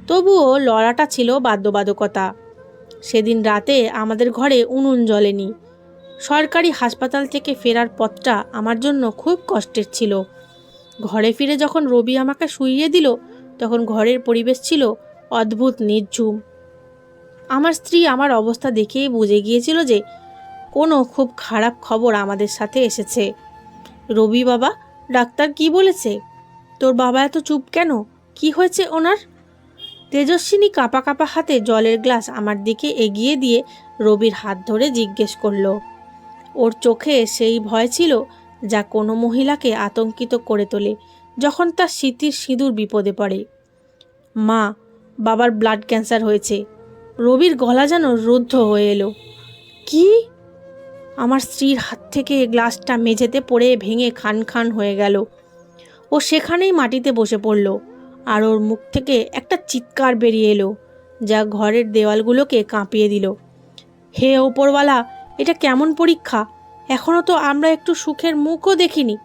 S1: তবুও লড়াটা ছিল বাধ্যবাধকতা। সেদিন রাতে আমাদের ঘরে উনুন জ্বলেনি। সরকারি হাসপাতাল থেকে ফেরার পথটা আমার জন্য খুব কষ্টের ছিল। ঘরে ফিরে যখন রবি আমাকে শুইয়ে দিল তখন ঘরের পরিবেশ ছিল অদ্ভুত নির্ঝুম। আমার স্ত্রী আমার অবস্থা দেখেই বুঝে গিয়েছিল যে কোনো খুব খারাপ খবর আমাদের সাথে এসেছে। রবি বাবা, ডাক্তার কি বলেছে? তোর বাবা এত চুপ কেন? কি হয়েছে ওনার? তেজস্বিনী কাঁপা কাঁপা হাতে জলের গ্লাস আমার দিকে এগিয়ে দিয়ে রবির হাত ধরে জিজ্ঞেস করলো। ওর চোখে সেই ভয় ছিল যা কোনো মহিলাকে আতঙ্কিত করে তোলে যখন তার স্মৃতির সিঁদুর বিপদে পড়ে। মা, বাবার ব্লাড ক্যান্সার হয়েছে। রবির গলা যেন রুদ্ধ হয়ে এলো। কি? আমার স্ত্রীর হাত থেকে গ্লাসটা মেঝেতে পড়ে ভেঙে খান খান হয়ে গেল। ও সেখানেই মাটিতে বসে পড়ল, আর ওর মুখ থেকে একটা চিৎকার বেরিয়ে এলো যা ঘরের দেওয়ালগুলোকে কাঁপিয়ে দিল। হে ওপরওয়ালা, এটা কেমন পরীক্ষা? এখনও তো আমরা একটু সুখের মুখও দেখিনি।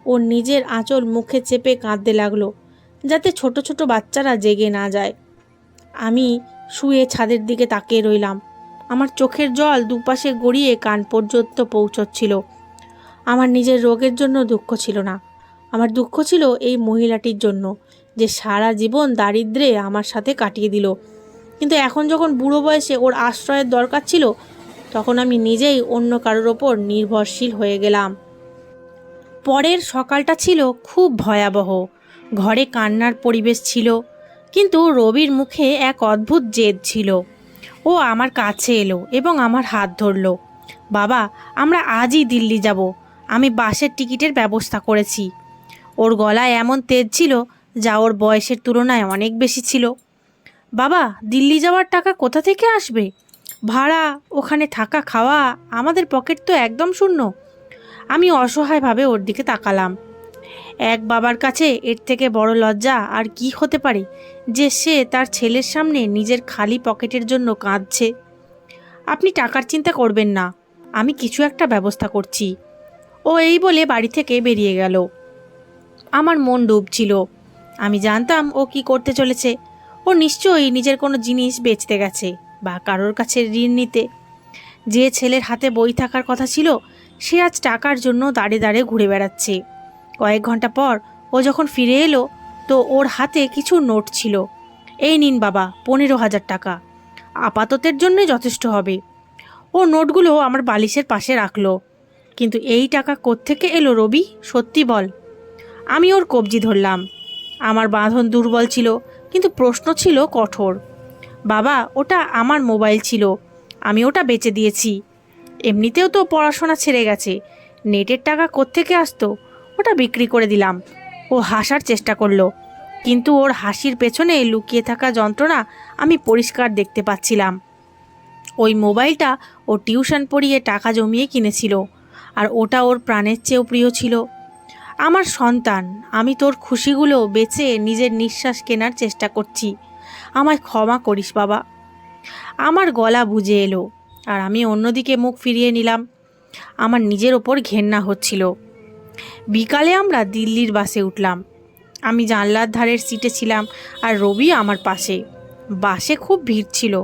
S1: ওর নিজের আঁচল মুখে চেপে কাঁদতে লাগলো, যাতে ছোট ছোট বাচ্চারা জেগে না যায়। আমি শুয়ে ছাদের দিকে তাকিয়ে রইলাম। আমার চোখের জল দুপাশে গড়িয়ে কান পর্যন্ত পৌঁছচ্ছিল। আমার নিজের রোগের জন্য দুঃখ ছিল না, আমার দুঃখ ছিল এই মহিলাটির জন্য, যে সারা জীবন দারিদ্র্যে আমার সাথে কাটিয়ে দিল। কিন্তু এখন যখন বুড়ো বয়সে ওর আশ্রয়ের দরকার ছিল, তখন আমি নিজেই অন্য কারোর ওপর নির্ভরশীল হয়ে গেলাম। পরের সকালটা ছিল খুব ভয়াবহ। ঘরে কান্নার পরিবেশ ছিল, কিন্তু রবির মুখে এক অদ্ভুত জেদ ছিল। ও আমার কাছে এলো এবং আমার হাত ধরল। বাবা, আমরা আজই দিল্লি যাব, আমি বাসের টিকিটের ব্যবস্থা করেছি। ওর গলায় এমন তেজ ছিল যা ওর বয়সের তুলনায় অনেক বেশি ছিল। বাবা, দিল্লি যাওয়ার টাকা কোথা থেকে আসবে? ভাড়া, ওখানে থাকা খাওয়া, আমাদের পকেট তো একদম শূন্য। আমি অসহায়ভাবে ওর দিকে তাকালাম। এক বাবার কাছে এর থেকে বড় লজ্জা আর কি হতে পারে, যে সে তার ছেলের সামনে নিজের খালি পকেটের জন্য কাঁদছে। আপনি টাকার চিন্তা করবেন না, আমি কিছু একটা ব্যবস্থা করছি। ও এই বলে বাড়ি থেকে বেরিয়ে গেল। আমার মন ডুবছিল। আমি জানতাম ও কি করতে চলেছে। ও নিশ্চয়ই নিজের কোনো জিনিস বেচতে গেছে বা কারোর কাছে ঋণ নিতে। যে ছেলের হাতে বই থাকার কথা ছিল, সে আজ টাকার জন্য দাঁড়ে দাঁড়ে ঘুরে বেড়াচ্ছে। কয়েক ঘন্টা পর ও যখন ফিরে এলো, তো ওর হাতে কিছু নোট ছিল। এই নিন বাবা, 15,000 টাকা, আপাততের জন্যে যথেষ্ট হবে। ও নোটগুলো আমার বালিশের পাশে রাখলো। কিন্তু এই টাকা কোত্থেকে এলো রবি, সত্যি বল। আমি ওর কবজি ধরলাম। আমার বাঁধন দুর্বল ছিল, কিন্তু প্রশ্ন ছিল কঠোর। বাবা, ওটা আমার মোবাইল ছিল, আমি ওটা বেচে দিয়েছি। এমনিতেও তো পড়াশোনা ছেড়ে গেছে, নেটের টাকা কোত্থেকে আসতো, ওটা বিক্রি করে দিলাম। ও হাসার চেষ্টা করলো, কিন্তু ওর হাসির পেছনে লুকিয়ে থাকা যন্ত্রণা আমি পরিষ্কার দেখতে পাচ্ছিলাম। ওই মোবাইলটা ও টিউশন পড়িয়ে টাকা জমিয়ে কিনেছিল, আর ওটা ওর প্রাণের চেয়েও প্রিয় ছিল। আমার সন্তান, আমি তোর খুশিগুলো বেচে নিজের নিঃশ্বাস কেনার চেষ্টা করছি, আমায় ক্ষমা করিস বাবা। আমার গলা বুঝে এলো, আর আমি অন্যদিকে মুখ ফিরিয়ে নিলাম। আমার নিজের ওপর ঘেন্না হচ্ছিল। বিকালে আমরা দিল্লির বাসে উঠলাম। আমি জানলার ধারের সিটে ছিলাম, আর রবি আমার পাশে। বাসে খুব ভিড় ছিল।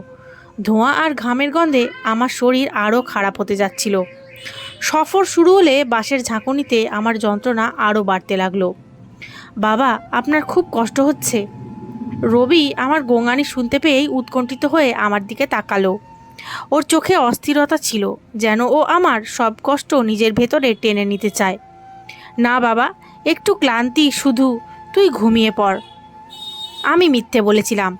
S1: ধোঁয়া আর ঘামের গন্ধে আমার শরীর আরও খারাপ হতে যাচ্ছিল। সফর শুরু হলে বাসের ঝাঁকুনিতে আমার যন্ত্রণা আরও বাড়তে লাগলো। বাবা, আপনার খুব কষ্ট হচ্ছে? রবি আমার গোঙানি শুনতে পেয়েই উৎকণ্ঠিত হয়ে আমার দিকে তাকালো। ওর চোখে অস্থিরতা ছিল, যেন ও আমার সব কষ্ট নিজের ভেতরে টেনে নিতে চায়। না বাবা, একটু ক্লান্তি শুধু, তুই ঘুমিয়ে পড়। আমি মিথ্যে বলেছিলাম।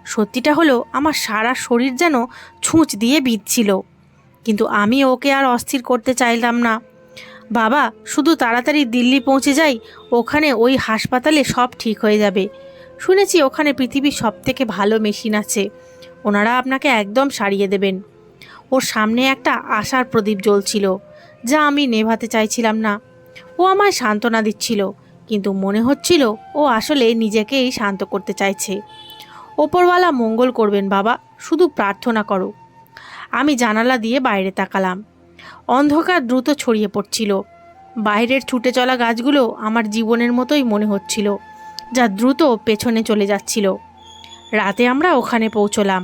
S1: সত্যিটা হলো আমার সারা শরীর যেন ছুঁচ দিয়ে বিঁধছিল। কিন্তু আমি ওকে আর অস্থির করতে চাইলাম না। বাবা, শুধু তাড়াতাড়ি দিল্লি পৌঁছে যাই, ওখানে ওই হাসপাতালে সব ঠিক হয়ে যাবে। শুনেছি ওখানে পৃথিবীর সবথেকে ভালো মেশিন আছে, ওনারা আপনাকে একদম সারিয়ে দেবেন। ওর সামনে একটা আশার প্রদীপ জ্বলছিল, যা আমি নেভাতে চাইছিলাম না। ও আমায় সান্ত্বনা দিচ্ছিল, কিন্তু মনে হচ্ছিল ও আসলে নিজেকেই শান্ত করতে চাইছে। ওপরওয়ালা মঙ্গল করবেন বাবা, শুধু প্রার্থনা করো। আমি জানালা দিয়ে বাইরে তাকালাম। অন্ধকার দ্রুত ছড়িয়ে পড়ছিল। বাইরের ছুটে চলা গাছগুলো আমার জীবনের মতোই মনে হচ্ছিল, যা দ্রুত পেছনে চলে যাচ্ছিল। রাতে আমরা ওখানে পৌঁছলাম।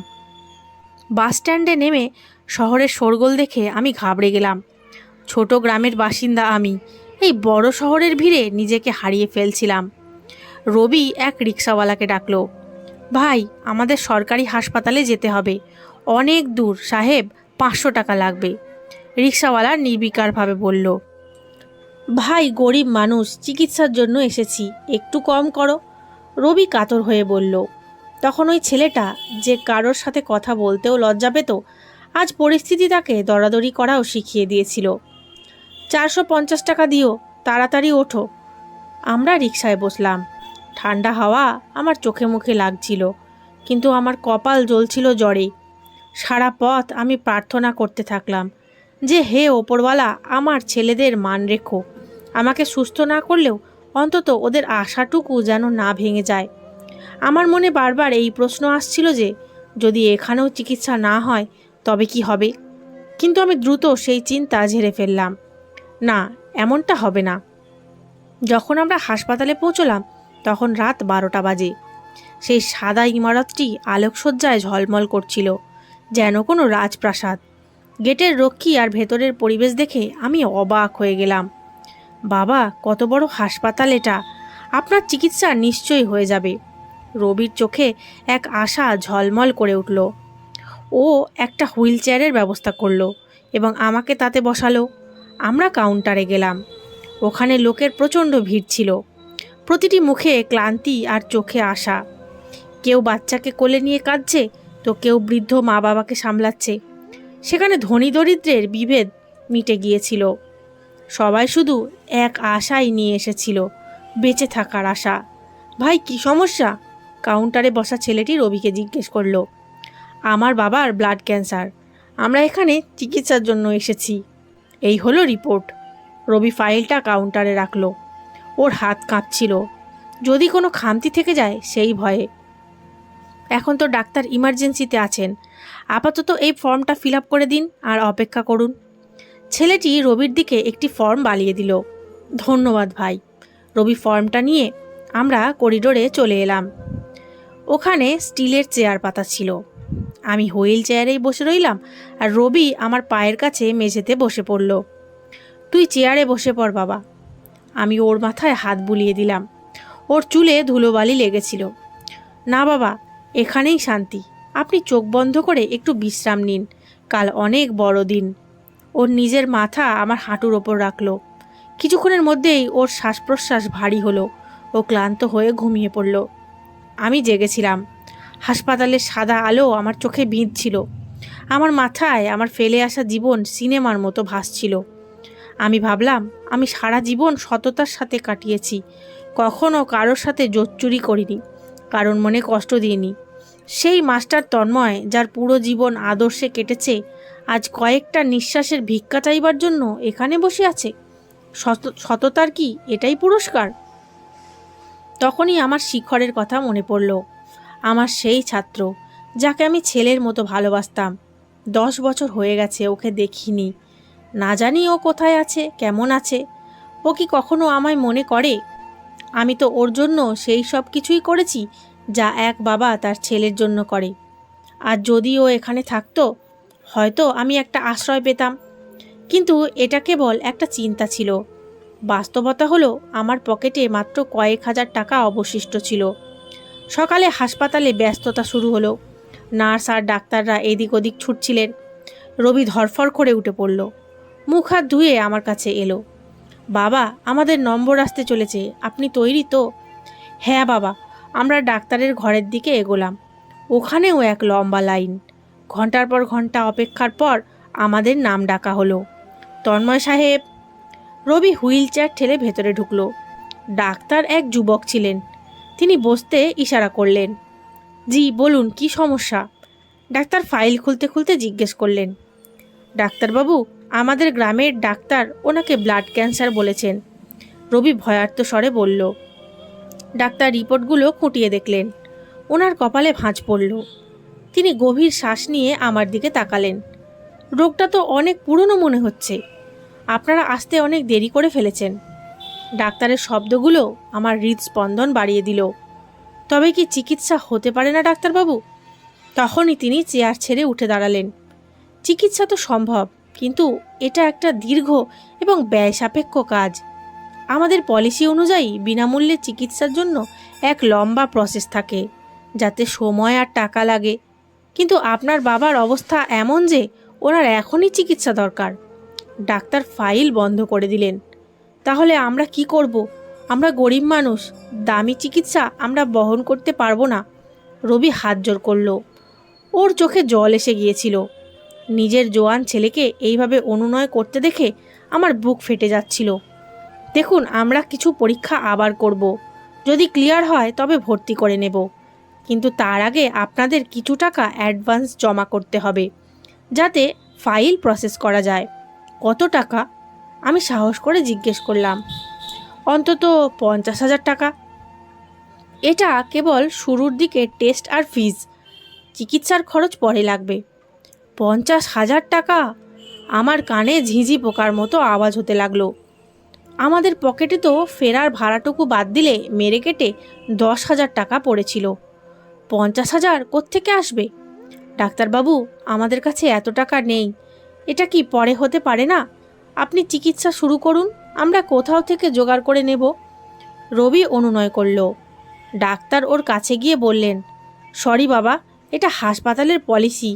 S1: বাস স্ট্যান্ডে নেমে শহরের শোরগোল দেখে আমি ঘাবড়ে গেলাম। ছোট গ্রামের বাসিন্দা আমি এই বড় শহরের ভিড়ে নিজেকে হারিয়ে ফেলছিলাম। রবি এক রিক্সাওয়ালাকে ডাকলো। ভাই, আমাদের সরকারি হাসপাতালে যেতে হবে, অনেক দূর সাহেব, 500 টাকা লাগবে। রিক্সাওয়ালা নির্বিকারভাবে বলল। ভাই, গরিব মানুষ, চিকিৎসার জন্য এসেছি, একটু কম করো। রবি কাতর হয়ে বলল। তখন ওই ছেলেটা, যে কারোর সাথে কথা বলতেও লজ্জা পেত, আজ পরিস্থিতি তাকে দরাদরি করাও শিখিয়ে দিয়েছিল। 450 টাকা দিও, তাড়াতাড়ি ওঠো। আমরা রিকশায় বসলাম। ঠান্ডা হাওয়া আমার চোখে মুখে লাগছিল, কিন্তু আমার কপাল জ্বলছিল জ্বরে। সারা পথ আমি প্রার্থনা করতে থাকলাম যে, হে ওপরওয়ালা, আমার ছেলেদের মান রেখো। আমাকে সুস্থ না করলেও অন্তত ওদের আশাটুকু যেন না ভেঙে যায়। আমার মনে বারবার এই প্রশ্ন আসছিল যে, যদি এখানেও চিকিৎসা না হয় তবে কি হবে। কিন্তু আমি দ্রুত সেই চিন্তা ঝেড়ে ফেললাম। না, এমনটা হবে না। যখন আমরা হাসপাতালে পৌঁছলাম তখন রাত 12টা বাজে। সেই সাদা ইমারতটি আলোকসজ্জায় ঝলমল করছিল, যেন কোনো রাজপ্রাসাদ। গেটের রক্ষী আর ভেতরের পরিবেশ দেখে আমি অবাক হয়ে গেলাম। বাবা, কত বড় হাসপাতাল এটা! আপনার চিকিৎসা নিশ্চয়ই হয়ে যাবে। রবির চোখে এক আশা ঝলমল করে উঠল। ও একটা হুইল চেয়ারের ব্যবস্থা করলো এবং আমাকে তাতে বসালো। আমরা কাউন্টারে গেলাম। ওখানে লোকের প্রচণ্ড ভিড় ছিল, প্রতিটি মুখে ক্লান্তি আর চোখে আশা। কেউ বাচ্চাকে কোলে নিয়ে কাঁদছে, তো কেউ বৃদ্ধ মা বাবাকে সামলাচ্ছে। সেখানে ধনী দরিদ্রের বিভেদ মিটে গিয়েছিল। সবাই শুধু এক আশাই নিয়ে এসেছিল, বেঁচে থাকার আশা। ভাই, কি সমস্যা? কাউন্টারে বসা ছেলেটি রবিকে জিজ্ঞেস করলো। আমার বাবার ব্লাড ক্যান্সার। আমরা এখানে চিকিৎসার জন্য এসেছি। এই হলো রিপোর্ট। রবি ফাইলটা কাউন্টারে রাখলো। ওর হাত কাঁপছিল, যদি কোনো খামতি থেকে যায় সেই ভয়ে। এখন তো ডাক্তার ইমার্জেন্সিতে আছেন। আপাতত এই ফর্মটা ফিল আপ করে দিন আর অপেক্ষা করুন। ছেলেটি রবির দিকে একটি ফর্ম বালিয়ে দিল। ধন্যবাদ ভাই। রবি ফর্মটা নিয়ে আমরা করিডোরে চলে এলাম। ওখানে স্টিলের চেয়ার পাতা ছিল। আমি হুইল চেয়ারেই বসে রইলাম আর রবি আমার পায়ের কাছে মেঝেতে বসে পড়ল। তুই চেয়ারে বসে পড় বাবা। আমি ওর মাথায় হাত বুলিয়ে দিলাম। ওর চুলে ধুলোবালি লেগেছিল। না বাবা, এখানেই শান্তি। আপনি চোখ বন্ধ করে একটু বিশ্রাম নিন, কাল অনেক বড় দিন। ওর নিজের মাথা আমার হাঁটুর ওপর রাখলো। কিছুক্ষণের মধ্যেই ওর শ্বাস প্রশ্বাস ভারী হলো। ও ক্লান্ত হয়ে ঘুমিয়ে পড়ল। আমি জেগেছিলাম। হাসপাতালের সাদা আলো আমার চোখে বিঁধছিল। আমার মাথায় আমার ফেলে আসা জীবন সিনেমার মতো ভাসছিল। আমি ভাবলাম, আমি সারা জীবন সততার সাথে কাটিয়েছি, কখনো কারোর সাথে জোচ্চুরি করিনি, কারণ মনে কষ্ট দিইনি। সেই মাস্টার তন্ময়, যার পুরো জীবন আদর্শে কেটেছে, আজ কয়েকটা নিঃশ্বাসের ভিক্ষা চাইবার জন্য এখানে বসে আছে। সততার কি এটাই পুরস্কার? তখনই আমার শিখরের কথা মনে পড়ল। আমার সেই ছাত্র, যাকে আমি ছেলের মতো ভালোবাসতাম। 10 বছর হয়ে গেছে ওকে দেখিনি। না জানি ও কোথায় আছে, কেমন আছে। ও কি কখনো আমায় মনে করে? আমি তো ওর জন্য সেই সব কিছুই করেছি যা এক বাবা তার ছেলের জন্য করে। আর যদি ও এখানে থাকতো, হয়তো আমি একটা আশ্রয় পেতাম। কিন্তু এটা কেবল একটা চিন্তা ছিল। বাস্তবতা হলো, আমার পকেটে মাত্র কয়েক হাজার টাকা অবশিষ্ট ছিল। সকালে হাসপাতালে ব্যস্ততা শুরু হলো। নার্স আর ডাক্তাররা এদিক ওদিক ছুটছিলেন। রবি ধরফর করে উঠে পড়ল। মুখ হাত ধুয়ে আমার কাছে এলো। বাবা, আমাদের নম্বর আসতে চলেছে, আপনি তৈরি তো? হ্যাঁ বাবা। আমরা ডাক্তারের ঘরের দিকে এগোলাম। ওখানেও এক লম্বা লাইন। ঘন্টার পর ঘন্টা অপেক্ষার পর আমাদের নাম ডাকা হলো। তন্ময় সাহেব। রবি হুইল চেয়ার ঠেলে ভেতরে ঢুকলো। ডাক্তার এক যুবক ছিলেন। তিনি বসতে ইশারা করলেন। জি বলুন, কি সমস্যা? ডাক্তার ফাইল খুলতে খুলতে জিজ্ঞেস করলেন। ডাক্তারবাবু, আমাদের গ্রামের ডাক্তার ওনাকে ব্লাড ক্যান্সার বলেছেন। রবি ভয়ার্ত স্বরে বলল। ডাক্তার রিপোর্টগুলো খুঁটিয়ে দেখলেন। ওনার কপালে ভাঁজ পড়ল। তিনি গভীর শ্বাস নিয়ে আমার দিকে তাকালেন। রোগটা তো অনেক পুরনো মনে হচ্ছে। আপনারা আসতে অনেক দেরি করে ফেলেছেন। ডাক্তারের শব্দগুলো আমার হৃদস্পন্দন বাড়িয়ে দিল। তবে কি চিকিৎসা হতে পারে না ডাক্তারবাবু? তখনই তিনি চেয়ার ছেড়ে উঠে দাঁড়ালেন। চিকিৎসা তো সম্ভব, কিন্তু এটা একটা দীর্ঘ এবং ব্যয়সাপেক্ষ কাজ। আমাদের পলিসি অনুযায়ী বিনামূল্যে চিকিৎসার জন্য এক লম্বা প্রসেস থাকে, যাতে সময় আর টাকা লাগে। কিন্তু আপনার বাবার অবস্থা এমন যে ওনার এখনই চিকিৎসা দরকার। ডাক্তার ফাইল বন্ধ করে দিলেন। তাহলে আমরা কি করব? আমরা গরিব মানুষ, দামি চিকিৎসা আমরা বহন করতে পারবো না। রবি হাত জোড় করল। ওর চোখে জল এসে গিয়েছিল। নিজের জোয়ান ছেলেকে এইভাবে অনুনয় করতে দেখে আমার বুক ফেটে যাচ্ছিল। দেখুন, আমরা কিছু পরীক্ষা আবার করব। যদি ক্লিয়ার হয় তবে ভর্তি করে নেব। কিন্তু তার আগে আপনাদের কিছু টাকা অ্যাডভান্স জমা করতে হবে, যাতে ফাইল প্রসেস করা যায়। কত টাকা? আমি সাহস করে জিজ্ঞেস করলাম। অন্তত 50,000 টাকা। এটা কেবল শুরুর দিকে টেস্ট আর ফিজ। চিকিৎসার খরচ পরে লাগবে। 50,000 টাকা? আমার কানে ঝিঁঝি পোকার মতো আওয়াজ হতে লাগলো। আমাদের পকেটে তো ফেরার ভাড়াটুকু বাদ দিলে মেরে কেটে 10,000 টাকা পড়েছিল। 50,000 কোত্থেকে আসবে? ডাক্তারবাবু, আমাদের কাছে এত টাকা নেই। এটা কি পরে হতে পারে না? আপনি চিকিৎসা শুরু করুন, আমরা কোথাও থেকে জোগাড় করে নেব। রবি অনুনয় করল। ডাক্তার ওর কাছে গিয়ে বললেন, সরি বাবা, এটা হাসপাতালের পলিসি,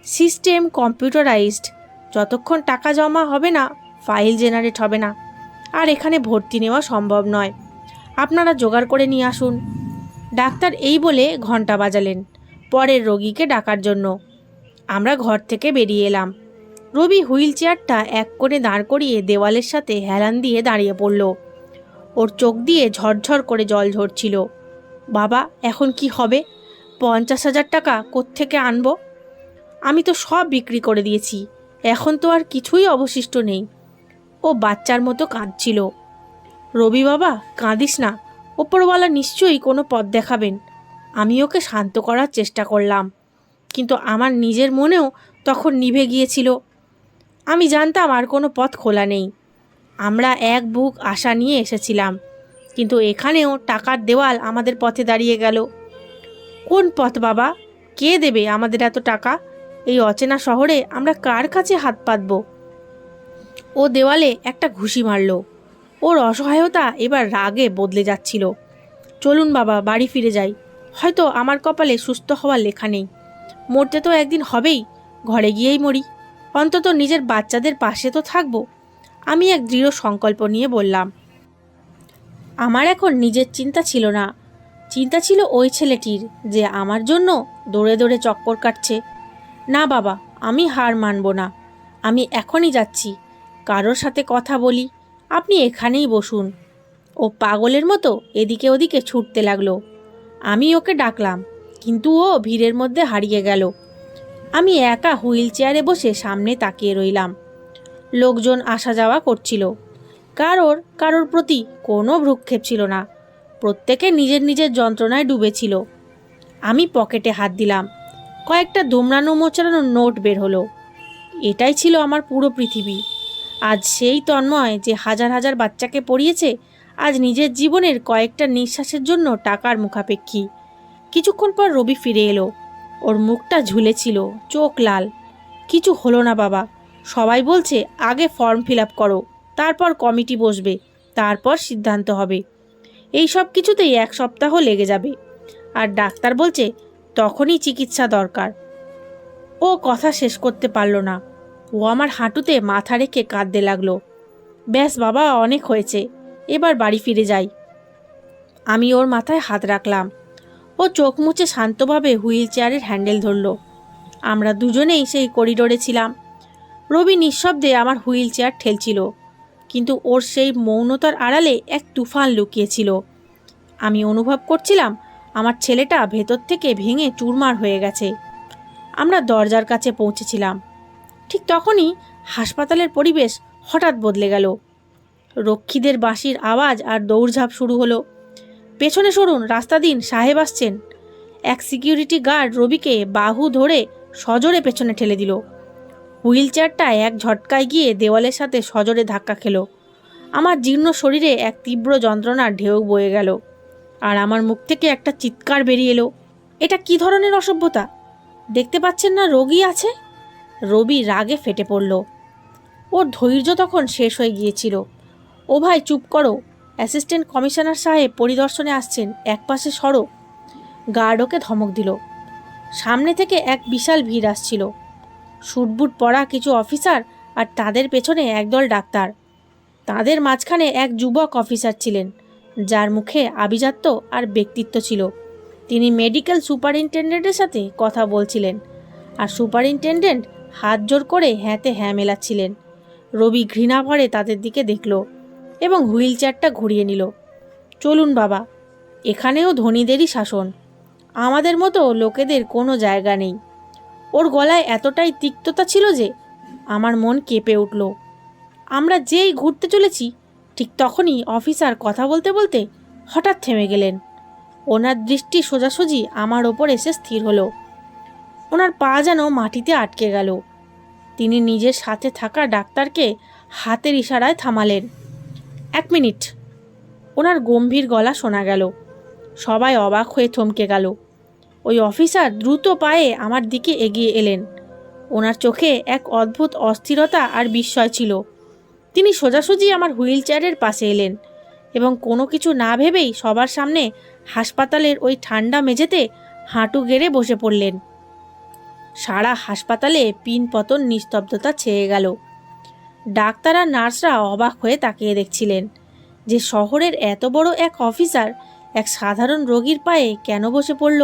S1: সিস্টেম কম্পিউটারাইজড। যতক্ষণ টাকা জমা হবে না ফাইল জেনারেট হবে না, আর এখানে ভর্তি নেওয়া সম্ভব নয়। আপনারা জোগাড় করে নিয়ে আসুন। ডাক্তার এই বলে ঘন্টা বাজালেন পরের রোগীকে ডাকার জন্য। আমরা ঘর থেকে বেরিয়ে এলাম। রবি হুইল চেয়ারটা এক কোণে দাঁড় করিয়ে দেওয়ালের সাথে হেলান দিয়ে দাঁড়িয়ে পড়ল। ওর চোখ দিয়ে ঝরঝর করে জল ঝরছিল। বাবা, এখন কি হবে? 50,000 টাকা কোত্থেকে আনবো? আমি তো সব বিক্রি করে দিয়েছি, এখন তো আর কিছুই অবশিষ্ট নেই। ও বাচ্চার মতো কাঁদছিল। রবি বাবা, কাঁদিস না, ওপরওয়ালা নিশ্চয়ই কোনো পথ দেখাবেন। আমি ওকে শান্ত করার চেষ্টা করলাম, কিন্তু আমার নিজের মনেও তখন নিভে গিয়েছিল। আমি জানতাম আর কোনো পথ খোলা নেই। আমরা এক বুক আশা নিয়ে এসেছিলাম, কিন্তু এখানেও টাকার দেওয়াল আমাদের পথে দাঁড়িয়ে গেল। কোন পথ বাবা? কে দেবে আমাদের এত টাকা? এই অচেনা শহরে আমরা কার কাছে হাত পাতব? ও দেওয়ালে একটা ঘুষি মারল। ওর অসহায়তা এবার রাগে বদলে যাচ্ছিল। চলুন বাবা, বাড়ি ফিরে যাই। হয়তো আমার কপালে সুস্থ হওয়ার লেখা নেই। মরতে তো একদিন হবেই, ঘরে গিয়েই মরি, অন্তত নিজের বাচ্চাদের পাশে তো থাকবো। আমি এক দৃঢ় সংকল্প নিয়ে বললাম। আমার এখন নিজের চিন্তা ছিল না, চিন্তা ছিল ওই ছেলেটির, যে আমার জন্য দৌড়ে দৌড়ে চক্কর কাটছে। না বাবা, আমি হার মানব না। আমি এখনই যাচ্ছি, কারোর সাথে কথা বলি, আপনি এখানেই বসুন। ও পাগলের মতো এদিকে ওদিকে ছুটতে লাগলো। আমি ওকে ডাকলাম, কিন্তু ও ভিড়ের মধ্যে হারিয়ে গেল। আমি একা হুইল চেয়ারে বসে সামনে তাকিয়ে রইলাম। লোকজন আসা যাওয়া করছিল, কারোর প্রতি কোনো ভ্রুক্ষেপ ছিল না। প্রত্যেকে নিজের নিজের যন্ত্রণায় ডুবেছিল। আমি পকেটে হাত দিলাম, কয়েকটা দুমড়ানো মোচড়ানো নোট বের হলো। এটাই ছিল আমার পুরো পৃথিবী। আজ সেই তন্ময় যে হাজার হাজার বাচ্চাকে পড়িয়েছে, আজ নিজের জীবনের কয়েকটা নিঃশ্বাসের জন্য টাকার মুখাপেক্ষী। কিছুক্ষণ পর রবি ফিরে এলো। ওর মুখটা ঝুলেছিল, চোখ লাল। কিছু হলো না বাবা, সবাই বলছে আগে ফর্ম ফিল আপ করো, তারপর কমিটি বসবে, তারপর সিদ্ধান্ত হবে। এই সব কিছুতেই 1 সপ্তাহ লেগে যাবে। আর ডাক্তার বলছে তখনই চিকিৎসা দরকার। ও কথা শেষ করতে পারল না। ও আমার হাঁটুতে মাথা রেখে কাঁদতে লাগলো। ব্যাস বাবা, অনেক হয়েছে, এবার বাড়ি ফিরে যাই। আমি ওর মাথায় হাত রাখলাম। ও চোখ মুছে শান্তভাবে হুইল চেয়ারের হ্যান্ডেল ধরল। আমরা দুজনেই সেই করিডোরে ছিলাম। রবি নিঃশব্দে আমার হুইল চেয়ার ঠেলছিল, কিন্তু ওর সেই মৌনতার আড়ালে এক তুফান লুকিয়েছিল। আমি অনুভব করছিলাম আমার ছেলেটা ভেতর থেকে ভেঙে চুরমার হয়ে গেছে। আমরা দরজার কাছে পৌঁছেছিলাম। ঠিক তখনই হাসপাতালের পরিবেশ হঠাৎ বদলে গেল। রক্ষীদের বাঁশির আওয়াজ আর দৌড়ঝাঁপ শুরু হলো। পেছনে সরুন, রাস্তা দিন, সাহেব আসছেন। এক সিকিউরিটি গার্ড রবিকে বাহু ধরে সজোরে পেছনে ঠেলে দিল। হুইল চেয়ারটা এক ঝটকায় গিয়ে দেওয়ালের সাথে সজোরে ধাক্কা খেল। আমার জীর্ণ শরীরে এক তীব্র যন্ত্রণার ঢেউ বয়ে গেল, আর আমার মুখ থেকে একটা চিৎকার বেরিয়ে এলো। এটা কি ধরনের অসভ্যতা? দেখতে পাচ্ছেন না রোগী আছে? রবি রাগে ফেটে পড়ল। ওর ধৈর্য তখন শেষ হয়ে গিয়েছিল। ও ভাই, চুপ করো, অ্যাসিস্ট্যান্ট কমিশনার সাহেব পরিদর্শনে আসছেন, একপাশে সরো। গার্ড ওকে ধমক দিল। সামনে থেকে এক বিশাল ভিড় আসছিল। স্যুটবুট পরা কিছু অফিসার, আর তাদের পেছনে একদল ডাক্তার। তাদের মাঝখানে এক যুবক অফিসার ছিলেন, যার মুখে আভিজাত্য আর ব্যক্তিত্ব ছিল। তিনি মেডিকেল সুপারিনটেন্ডেন্টের সাথে কথা বলছিলেন, আর সুপারিনটেন্ডেন্ট হাত জোর করে হ্যাঁতে হ্যাঁ মেলাচ্ছিলেন। রবি ঘৃণা ভরে তাদের দিকে দেখল এবং হুইল চেয়ারটা ঘুরিয়ে নিল। চলুন বাবা, এখানেও ধনীদেরই শাসন, আমাদের মতো লোকেদের কোনো জায়গা নেই। ওর গলায় এতটাই তিক্ততা ছিল যে আমার মন কেঁপে উঠল। আমরা যেই ঘুরতে চলেছি, ঠিক তখনই অফিসার কথা বলতে বলতে হঠাৎ থেমে গেলেন। ওনার দৃষ্টি সোজাসুজি আমার ওপর এসে স্থির হলো। ওনার পা যেন মাটিতে আটকে গেল। তিনি নিজের সাথে থাকা ডাক্তারকে হাতের ইশারায় থামালেন। 1 মিনিট। ওনার গম্ভীর গলা শোনা গেল। সবাই অবাক হয়ে থমকে গেল। ওই অফিসার দ্রুত পায়ে আমার দিকে এগিয়ে এলেন। ওনার চোখে এক অদ্ভুত অস্থিরতা আর বিস্ময় ছিল। তিনি সোজাসুজি আমার হুইল চেয়ারের পাশে এলেন এবং কোনো কিছু না ভেবেই সবার সামনে হাসপাতালের ওই ঠান্ডা মেঝেতে হাঁটু গেড়ে বসে পড়লেন। সারা হাসপাতালে পিনপতন নিস্তব্ধতা ছেয়ে গেল। ডাক্তার আর নার্সরা অবাক হয়ে তাকিয়ে দেখছিলেন যে শহরের এত বড় এক অফিসার এক সাধারণ রোগীর পায়ে কেন বসে পড়ল।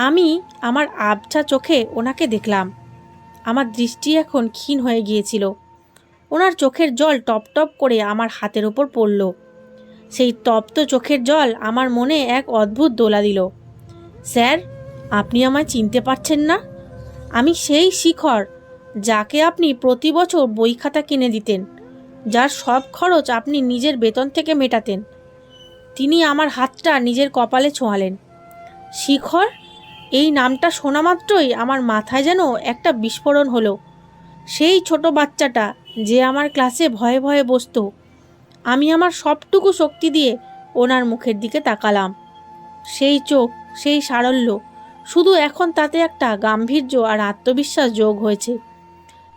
S1: আমি আমার আবছা চোখে ওনাকে দেখলাম। আমার দৃষ্টি এখন ক্ষীণ হয়ে গিয়েছিল। ওনার চোখের জল টপ টপ করে আমার হাতের ওপর পড়ল। সেই তপ্ত চোখের জল আমার মনে এক অদ্ভুত দোলা দিল। স্যার, আপনি আমায় চিনতে পারছেন না? আমি সেই শিখর যাকে আপনি প্রতি বছর বই খাতা কিনে দিতেন, যার সব খরচ আপনি নিজের বেতন থেকে মেটাতেন। তিনি আমার হাতটা নিজের কপালে ছোঁয়ালেন। শিখর, এই নামটা শোনা মাত্রই আমার মাথায় যেন একটা বিস্ফোরণ হলো। সেই ছোট বাচ্চাটা যে আমার ক্লাসে ভয়ে ভয়ে বসতো। আমি আমার সবটুকু শক্তি দিয়ে ওনার মুখের দিকে তাকালাম। সেই চোখ, সেই সারল্য, শুধু এখন তাতে একটা গাম্ভীর্য আর আত্মবিশ্বাস যোগ হয়েছে।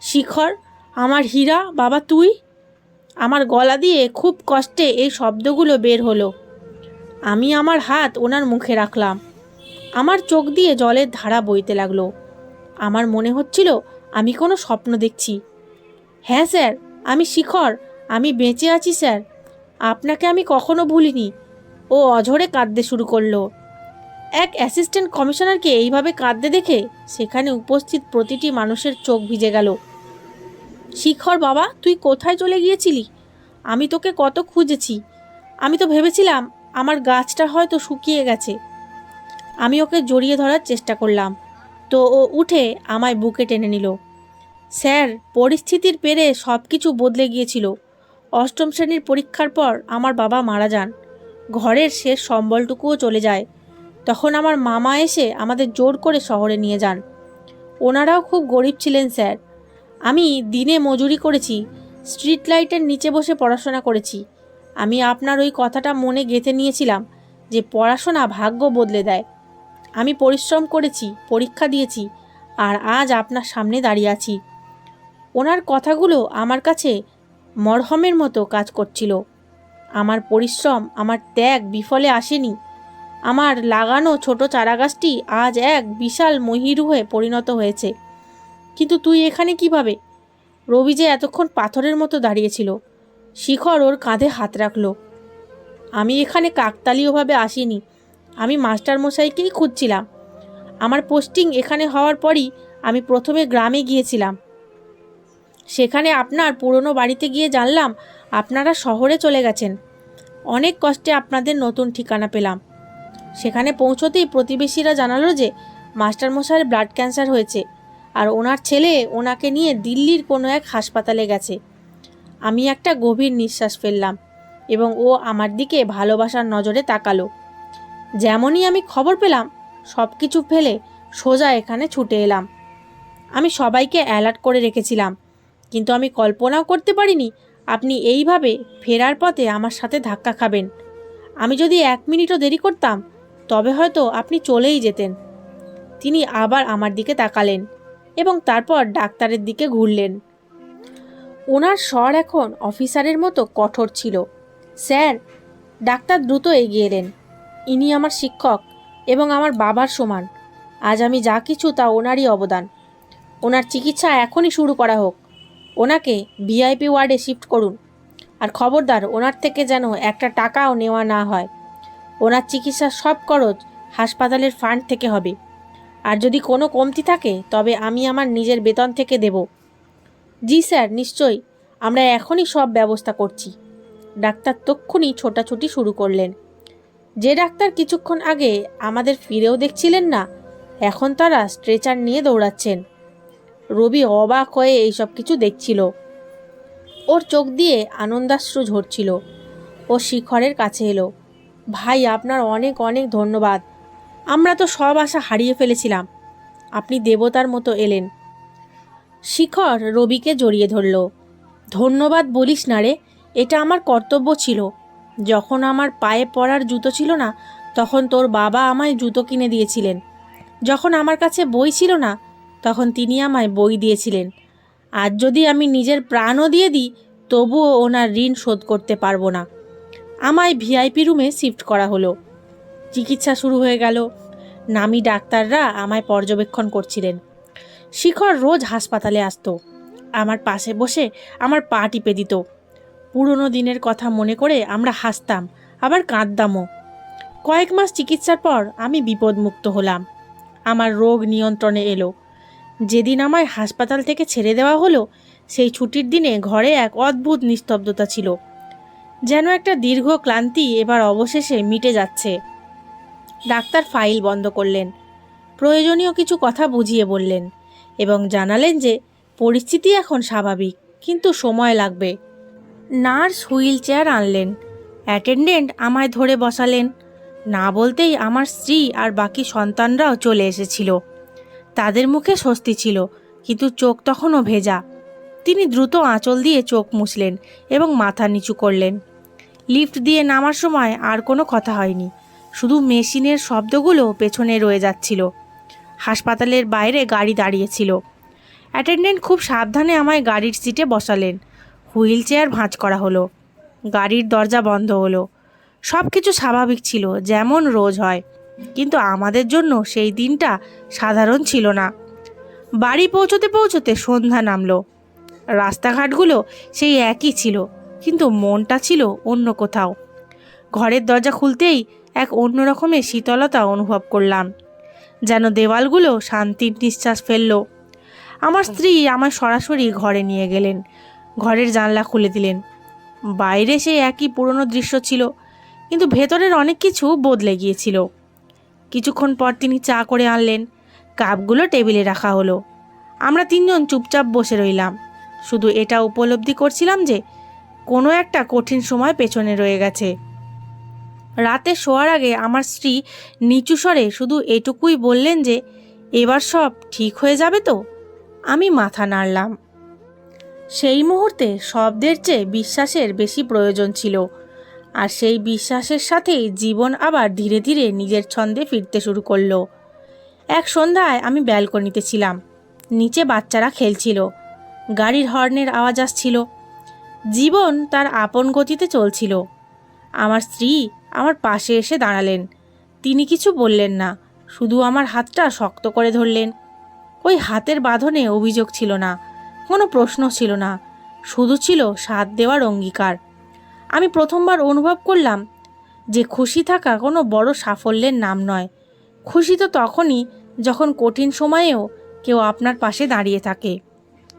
S1: শিখর, আমার হীরা বাবা, তুই? আমার গলা দিয়ে খুব কষ্টে এই শব্দগুলো বের হলো। আমি আমার হাত ওনার মুখে রাখলাম। আমার চোখ দিয়ে জলের ধারা বইতে লাগলো। আমার মনে হচ্ছিল আমি কোনো স্বপ্ন দেখছি। হ্যাঁ স্যার, আমি শিখর, আমি বেঁচে আছি স্যার। আপনাকে আমি কখনো ভুলিনি। ও অঝরে কাঁদতে শুরু করলো। এক অ্যাসিস্ট্যান্ট কমিশনারকে এইভাবে কাঁদতে দেখে সেখানে উপস্থিত প্রতিটি মানুষের চোখ ভিজে গেল। শিখর বাবা, তুই কোথায় চলে গিয়েছিলি? আমি তোকে কত খুঁজেছি। আমি তো ভেবেছিলাম আমার গাছটা হয়তো শুকিয়ে গেছে। আমি ওকে জড়িয়ে ধরার চেষ্টা করলাম, তো ও উঠে আমায় বুকে টেনে নিল। স্যার, পরিস্থিতির পেরে সব কিছু বদলে গিয়েছিল। 8ম শ্রেণীর পরীক্ষার পর আমার বাবা মারা যান। ঘরের শেষ সম্বলটুকুও চলে যায়। তখন আমার মামা এসে আমাদের জোর করে শহরে নিয়ে যান। ওনারাও খুব গরিব ছিলেন স্যার। আমি দিনে মজুরি করেছি, স্ট্রিট লাইটের নিচে বসে পড়াশোনা করেছি। আমি আপনার ওই কথাটা মনে গেঁথে নিয়েছিলাম যে পড়াশোনা ভাগ্য বদলে দেয়। আমি পরিশ্রম করেছি, পরীক্ষা দিয়েছি, আর আজ আপনার সামনে দাঁড়িয়ে আছি। ওনার কথাগুলো আমার কাছে মরহমের মতো কাজ করছিল। আমার পরিশ্রম, আমার ত্যাগ বিফলে আসেনি। আমার লাগানো ছোট চারাগাছটি আজ এক বিশাল মহিরু হয়ে পরিণত হয়েছে। কিন্তু তুই এখানে কিভাবে? রবি যে এতক্ষণ পাথরের মতো দাঁড়িয়েছিল। শিখর ওর কাঁধে হাত রাখল। আমি এখানে কাকতালীয়ভাবে আসিনি। আমি মাস্টারমশাইকেই খুঁজছিলাম। আমার পোস্টিং এখানে হওয়ার পরই আমি প্রথমে গ্রামে গিয়েছিলাম। সেখানে আপনার পুরনো বাড়িতে গিয়ে জানলাম আপনারা শহরে চলে গেছেন। অনেক কষ্টে আপনাদের নতুন ঠিকানা পেলাম। সেখানে পৌঁছতেই প্রতিবেশীরা জানালো যে মাস্টারমশাইয়ের ব্লাড ক্যান্সার হয়েছে আর ওনার ছেলে ওনাকে নিয়ে দিল্লির কোনো এক হাসপাতালে গেছে। আমি একটা গভীর নিঃশ্বাস ফেললাম এবং ও আমার দিকে ভালোবাসার নজরে তাকালো। যেমনই আমি খবর পেলাম, সব কিছু ফেলে সোজা এখানে ছুটে এলাম। আমি সবাইকে অ্যালার্ট করে রেখেছিলাম, কিন্তু আমি কল্পনাও করতে পারিনি আপনি এইভাবে ফেরার পথে আমার সাথে ধাক্কা খাবেন। আমি যদি 1 মিনিটও দেরি করতাম তবে হয়তো আপনি চলেই যেতেন। তিনি আবার আমার দিকে তাকালেন এবং তারপর ডাক্তারের দিকে ঘুরলেন। ওনার স্বর এখন অফিসারের মতো কঠোর ছিল। স্যার, ডাক্তার দ্রুত এগিয়ে এলেন। ইনি আমার শিক্ষক এবং আমার বাবার সমান। আজ আমি যা কিছু তা ওনারই অবদান। ওনার চিকিৎসা এখনই শুরু করা হোক। ওনাকে ভিআইপি ওয়ার্ডে শিফট করুন। আর খবরদার ওনার থেকে যেন একটা টাকাও নেওয়া না হয়। ওনার চিকিৎসার সব খরচ হাসপাতালের ফান্ড থেকে হবে। আর যদি কোনো কমতি থাকে তবে আমি আমার নিজের বেতন থেকে দেব। জি স্যার, নিশ্চয়ই, আমরা এখনই সব ব্যবস্থা করছি। ডাক্তার তক্ষুনি ছোটাছুটি শুরু করলেন। যে ডাক্তার কিছুক্ষণ আগে আমাদের ফিরেও দেখছিলেন না, এখন তারা স্ট্রেচার নিয়ে দৌড়াচ্ছেন। রবি অবাক হয়ে এইসব কিছু দেখছিল। ওর চোখ দিয়ে আনন্দাশ্রু ঝরছিল। ও শিখরের কাছে এলো। ভাই, আপনার অনেক অনেক ধন্যবাদ। আমরা তো সব আশা হারিয়ে ফেলেছিলাম। আপনি দেবতার মতো এলেন। শিখর রবিকে জড়িয়ে ধরল। ধন্যবাদ বলিস না রে, এটা আমার কর্তব্য ছিল। যখন আমার পায়ে পরার জুতো ছিল না, তখন তোর বাবা আমায় জুতো কিনে দিয়েছিলেন। যখন আমার কাছে বই ছিল না, তখন তিনি আমায় বই দিয়েছিলেন। আজ যদি আমি নিজের প্রাণও দিয়ে দিই, তবুও ওনার ঋণ শোধ করতে পারবো না। আমায় ভিআইপি রুমে শিফট করা হলো। চিকিৎসা শুরু হয়ে গেল। নামী ডাক্তাররা আমায় পর্যবেক্ষণ করছিলেন। শিখর রোজ হাসপাতালে আসতো। আমার পাশে বসে আমার পা টিপে দিত। পুরনো দিনের কথা মনে করে আমরা হাসতাম, আবার কাঁদতামও। কয়েক মাস চিকিৎসার পর আমি বিপদমুক্ত হলাম। আমার রোগ নিয়ন্ত্রণে এলো। যেদিন আমায় হাসপাতাল থেকে ছেড়ে দেওয়া হলো, সেই ছুটির দিনে ঘরে এক অদ্ভুত নিস্তব্ধতা ছিল। যেন একটা দীর্ঘ ক্লান্তি এবার অবশেষে মিটে যাচ্ছে। ডাক্তার ফাইল বন্ধ করলেন, প্রয়োজনীয় কিছু কথা বুঝিয়ে বললেন এবং জানালেন যে পরিস্থিতি এখন স্বাভাবিক, কিন্তু সময় লাগবে। নার্স হুইল চেয়ার আনলেন। অ্যাটেন্ডেন্ট আমায় ধরে বসালেন। না বলতেই আমার স্ত্রী আর বাকি সন্তানরাও চলে এসেছিল। তাদের মুখে স্বস্তি ছিল, কিন্তু চোখ তখনও ভেজা। তিনি দ্রুত আঁচল দিয়ে চোখ মুছলেন এবং মাথা নিচু করলেন। লিফট দিয়ে নামার সময় আর কোনো কথা হয়নি, শুধু মেশিনের শব্দগুলো পেছনে রয়ে যাচ্ছিল। হাসপাতালের বাইরে গাড়ি দাঁড়িয়েছিল। অ্যাটেন্ডেন্ট খুব সাবধানে আমায় গাড়ির সিটে বসালেন। হুইল চেয়ার ভাঁজ করা হলো। গাড়ির দরজা বন্ধ হলো। সব কিছু স্বাভাবিক ছিল, যেমন রোজ হয়। কিন্তু আমাদের জন্য সেই দিনটা সাধারণ ছিল না। বাড়ি পৌঁছতে পৌঁছতে সন্ধ্যা নামলো। রাস্তাঘাটগুলো সেই একই ছিল, কিন্তু মনটা ছিল অন্য কোথাও। ঘরের দরজা খুলতেই এক অন্য রকমের শীতলতা অনুভব করলাম, যেন দেওয়ালগুলো শান্তির নিঃশ্বাস ফেলল। আমার স্ত্রী আমায় সরাসরি ঘরে নিয়ে গেলেন। ঘরের জানলা খুলে দিলেন। বাইরে সেই একই পুরনো দৃশ্য ছিল, কিন্তু ভেতরের অনেক কিছু বদলে গিয়েছিল। কিছুক্ষণ পর তিনি চা করে আনলেন। কাপগুলো টেবিলে রাখা হলো। আমরা তিনজন চুপচাপ বসে রইলাম, শুধু এটা উপলব্ধি করছিলাম যে কোনো একটা কঠিন সময় পেছনে রয়ে গেছে। রাতে শোয়ার আগে আমার স্ত্রী নিচু স্বরে শুধু এটুকুই বললেন যে, এবার সব ঠিক হয়ে যাবে তো? আমি মাথা নাড়লাম। সেই মুহূর্তে শব্দের চেয়ে বিশ্বাসের বেশি প্রয়োজন ছিল, আর সেই বিশ্বাসের সাথেই জীবন আবার ধীরে ধীরে নিজের ছন্দে ফিরতে শুরু করলো। এক সন্ধ্যায় আমি ব্যালকনিতে ছিলাম। নিচে বাচ্চারা খেলছিল। গাড়ির হর্নের আওয়াজ আসছিল। জীবন তার আপন গতিতে চলছিল। আমার স্ত্রী আমার পাশে এসে দাঁড়ালেন। তিনি কিছু বললেন না, শুধু আমার হাতটা শক্ত করে ধরলেন। ওই হাতের বাঁধনে অভিযোগ ছিল না, কোনো প্রশ্ন ছিল না, শুধু ছিল সাথ দেওয়ার অঙ্গীকার। আমি প্রথমবার অনুভব করলাম যে খুশি থাকা কোনো বড় সাফল্যের নাম নয়। খুশি তো তখনই যখন কঠিন সময়েও কেউ আপনার পাশে দাঁড়িয়ে থাকে।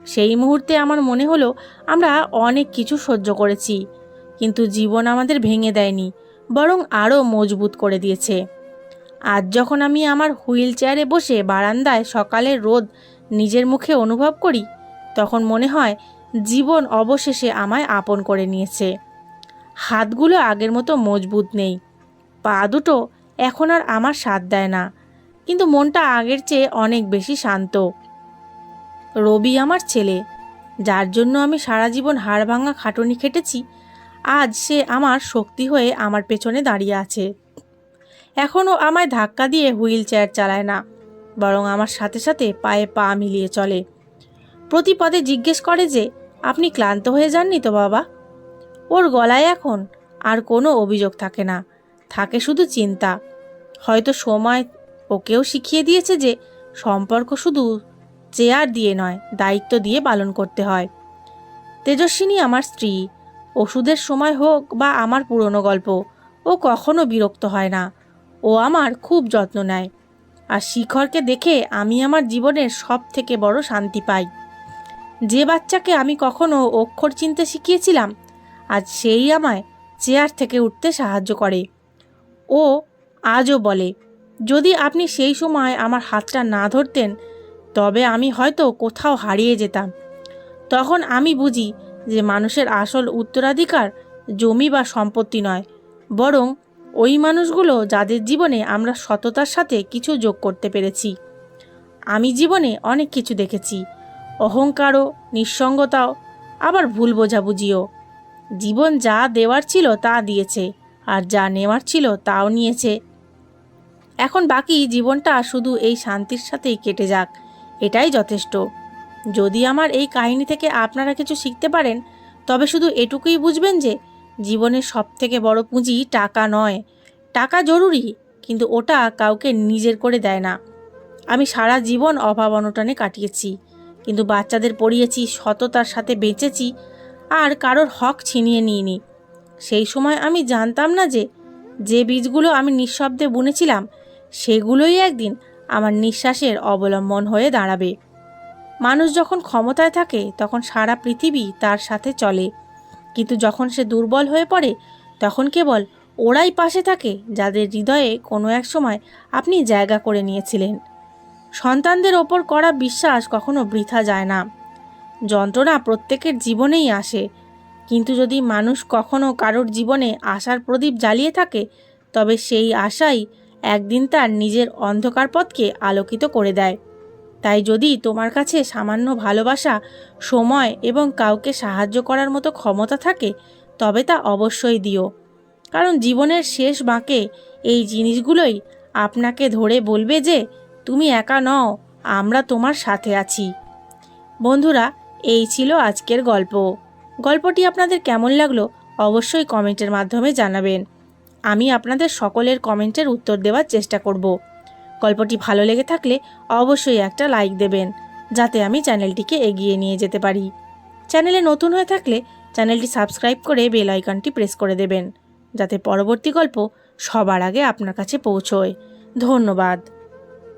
S1: সেই মুহূর্তে আমার মনে হলো আমরা অনেক কিছু সহ্য করেছি, কিন্তু জীবন আমাদের ভেঙে দেয়নি, বরং আরও মজবুত করে দিয়েছে। আজ যখন আমি আমার হুইল চেয়ারে বসে বারান্দায় সকালের রোদ নিজের মুখে অনুভব করি, তখন মনে হয় জীবন অবশেষে আমায় আপন করে নিয়েছে। হাতগুলো আগের মতো মজবুত নেই, পা দুটো এখন আর আমার সাথ দেয় না, কিন্তু মনটা আগের চেয়ে অনেক বেশি শান্ত। রবি আমার ছেলে, যার জন্য আমি সারা জীবন হাড় ভাঙা খাটুনি খেটেছি, আজ সে আমার শক্তি হয়ে আমার পেছনে দাঁড়িয়ে আছে। এখনও আমায় ধাক্কা দিয়ে হুইল চেয়ার চালায় না, বরং আমার সাথে সাথে পায়ে পা মিলিয়ে চলে। প্রতি পদে জিজ্ঞেস করে যে, আপনি ক্লান্ত হয়ে যাননি তো বাবা? ওর গলায় এখন আর কোনো অভিযোগ থাকে না, থাকে শুধু চিন্তা। হয়তো সময় ওকেও শিখিয়ে দিয়েছে যে সম্পর্ক শুধু চেয়ার দিয়ে নয়, দায়িত্ব দিয়ে পালন করতে হয়। তেজস্বিনী আমার স্ত্রী। ওষুধের সময় হোক বা আমার পুরনো গল্প, ও কখনো বিরক্ত হয় না। ও আমার খুব যত্ন নেয়। আর শিখরকে দেখে আমি আমার জীবনের সব থেকে বড় শান্তি পাই। যে বাচ্চাকে আমি কখনো অক্ষর চিনতে শিখিয়েছিলাম, আজ সেই আমায় চেয়ার থেকে উঠতে সাহায্য করে। ও আজও বলে, যদি আপনি সেই সময় আমার হাতটা না ধরতেন, তবে আমি হয়তো কোথাও হারিয়ে যেতাম। তখন আমি বুঝি যে মানুষের আসল উত্তরাধিকার জমি বা সম্পত্তি নয়, বরং ওই মানুষগুলো যাদের জীবনে আমরা সততার সাথে কিছু যোগ করতে পেরেছি। আমি জীবনে অনেক কিছু দেখেছি, অহংকারও, নিঃসঙ্গতাও, আবার ভুল বোঝাবুঝিও। জীবন যা দেওয়ার ছিল তা দিয়েছে, আর যা নেওয়ার ছিল তাও নিয়েছে। এখন বাকি জীবনটা শুধু এই শান্তির সাথেই কেটে যাক, এটাই যথেষ্ট। যদি আমার এই কাহিনী থেকে আপনারা কিছু শিখতে পারেন, তবে শুধু এটুকুই বুঝবেন যে জীবনের সবথেকে বড় পুঁজি টাকা নয়। টাকা জরুরি, কিন্তু ওটা কাউকে নিজের করে দেয় না। আমি সারা জীবন অভাব অনটনে কাটিয়েছি, কিন্তু বাচ্চাদের পড়িয়েছি, সততার সাথে বেঁচেছি, আর কারোর হক ছিনিয়ে নিইনি। সেই সময় আমি জানতাম না যে যে বীজগুলো আমি নিঃশব্দে বুনেছিলাম, সেগুলোই একদিন আমার নিঃশ্বাসের অবলম্বন হয়ে দাঁড়াবে। মানুষ যখন ক্ষমতায় থাকে তখন সারা পৃথিবী তার সাথে চলে, কিন্তু যখন সে দুর্বল হয়ে পড়ে তখন কেবল ওরাই পাশে থাকে যাদের হৃদয়ে কোনো এক সময় আপনি জায়গা করে নিয়েছিলেন। সন্তানদের ওপর করা বিশ্বাস কখনো বৃথা যায় না। যন্ত্রণা প্রত্যেকের জীবনেই আসে, কিন্তু যদি মানুষ কখনো কারোর জীবনে আশার প্রদীপ জ্বালিয়ে থাকে, তবে সেই আশাই একদিন তার নিজের অন্ধকার পথকে আলোকিত করে দেয়। তাই যদি তোমার কাছে সামান্য ভালোবাসা, সময় এবং কাউকে সাহায্য করার মতো ক্ষমতা থাকে, তবে তা অবশ্যই দিও। কারণ জীবনের শেষ বাঁকে এই জিনিসগুলোই আপনাকে ধরে বলবে যে তুমি একা নও, আমরা তোমার সাথে আছি। বন্ধুরা, এই ছিল আজকের গল্পটি আপনাদের কেমন লাগলো অবশ্যই কমেন্টের মাধ্যমে জানাবেন। আমি আপনাদের সকলের কমেন্টের উত্তর দেওয়ার চেষ্টা করব। গল্পটি ভালো লেগে থাকলে অবশ্যই একটা লাইক দেবেন, যাতে আমি চ্যানেলটিকে এগিয়ে নিয়ে যেতে পারি। চ্যানেলে নতুন হয়ে থাকলে চ্যানেলটি সাবস্ক্রাইব করে বেল আইকনটি প্রেস করে দেবেন, যাতে পরবর্তী গল্প সবার আগে আপনার কাছে পৌঁছয়। ধন্যবাদ।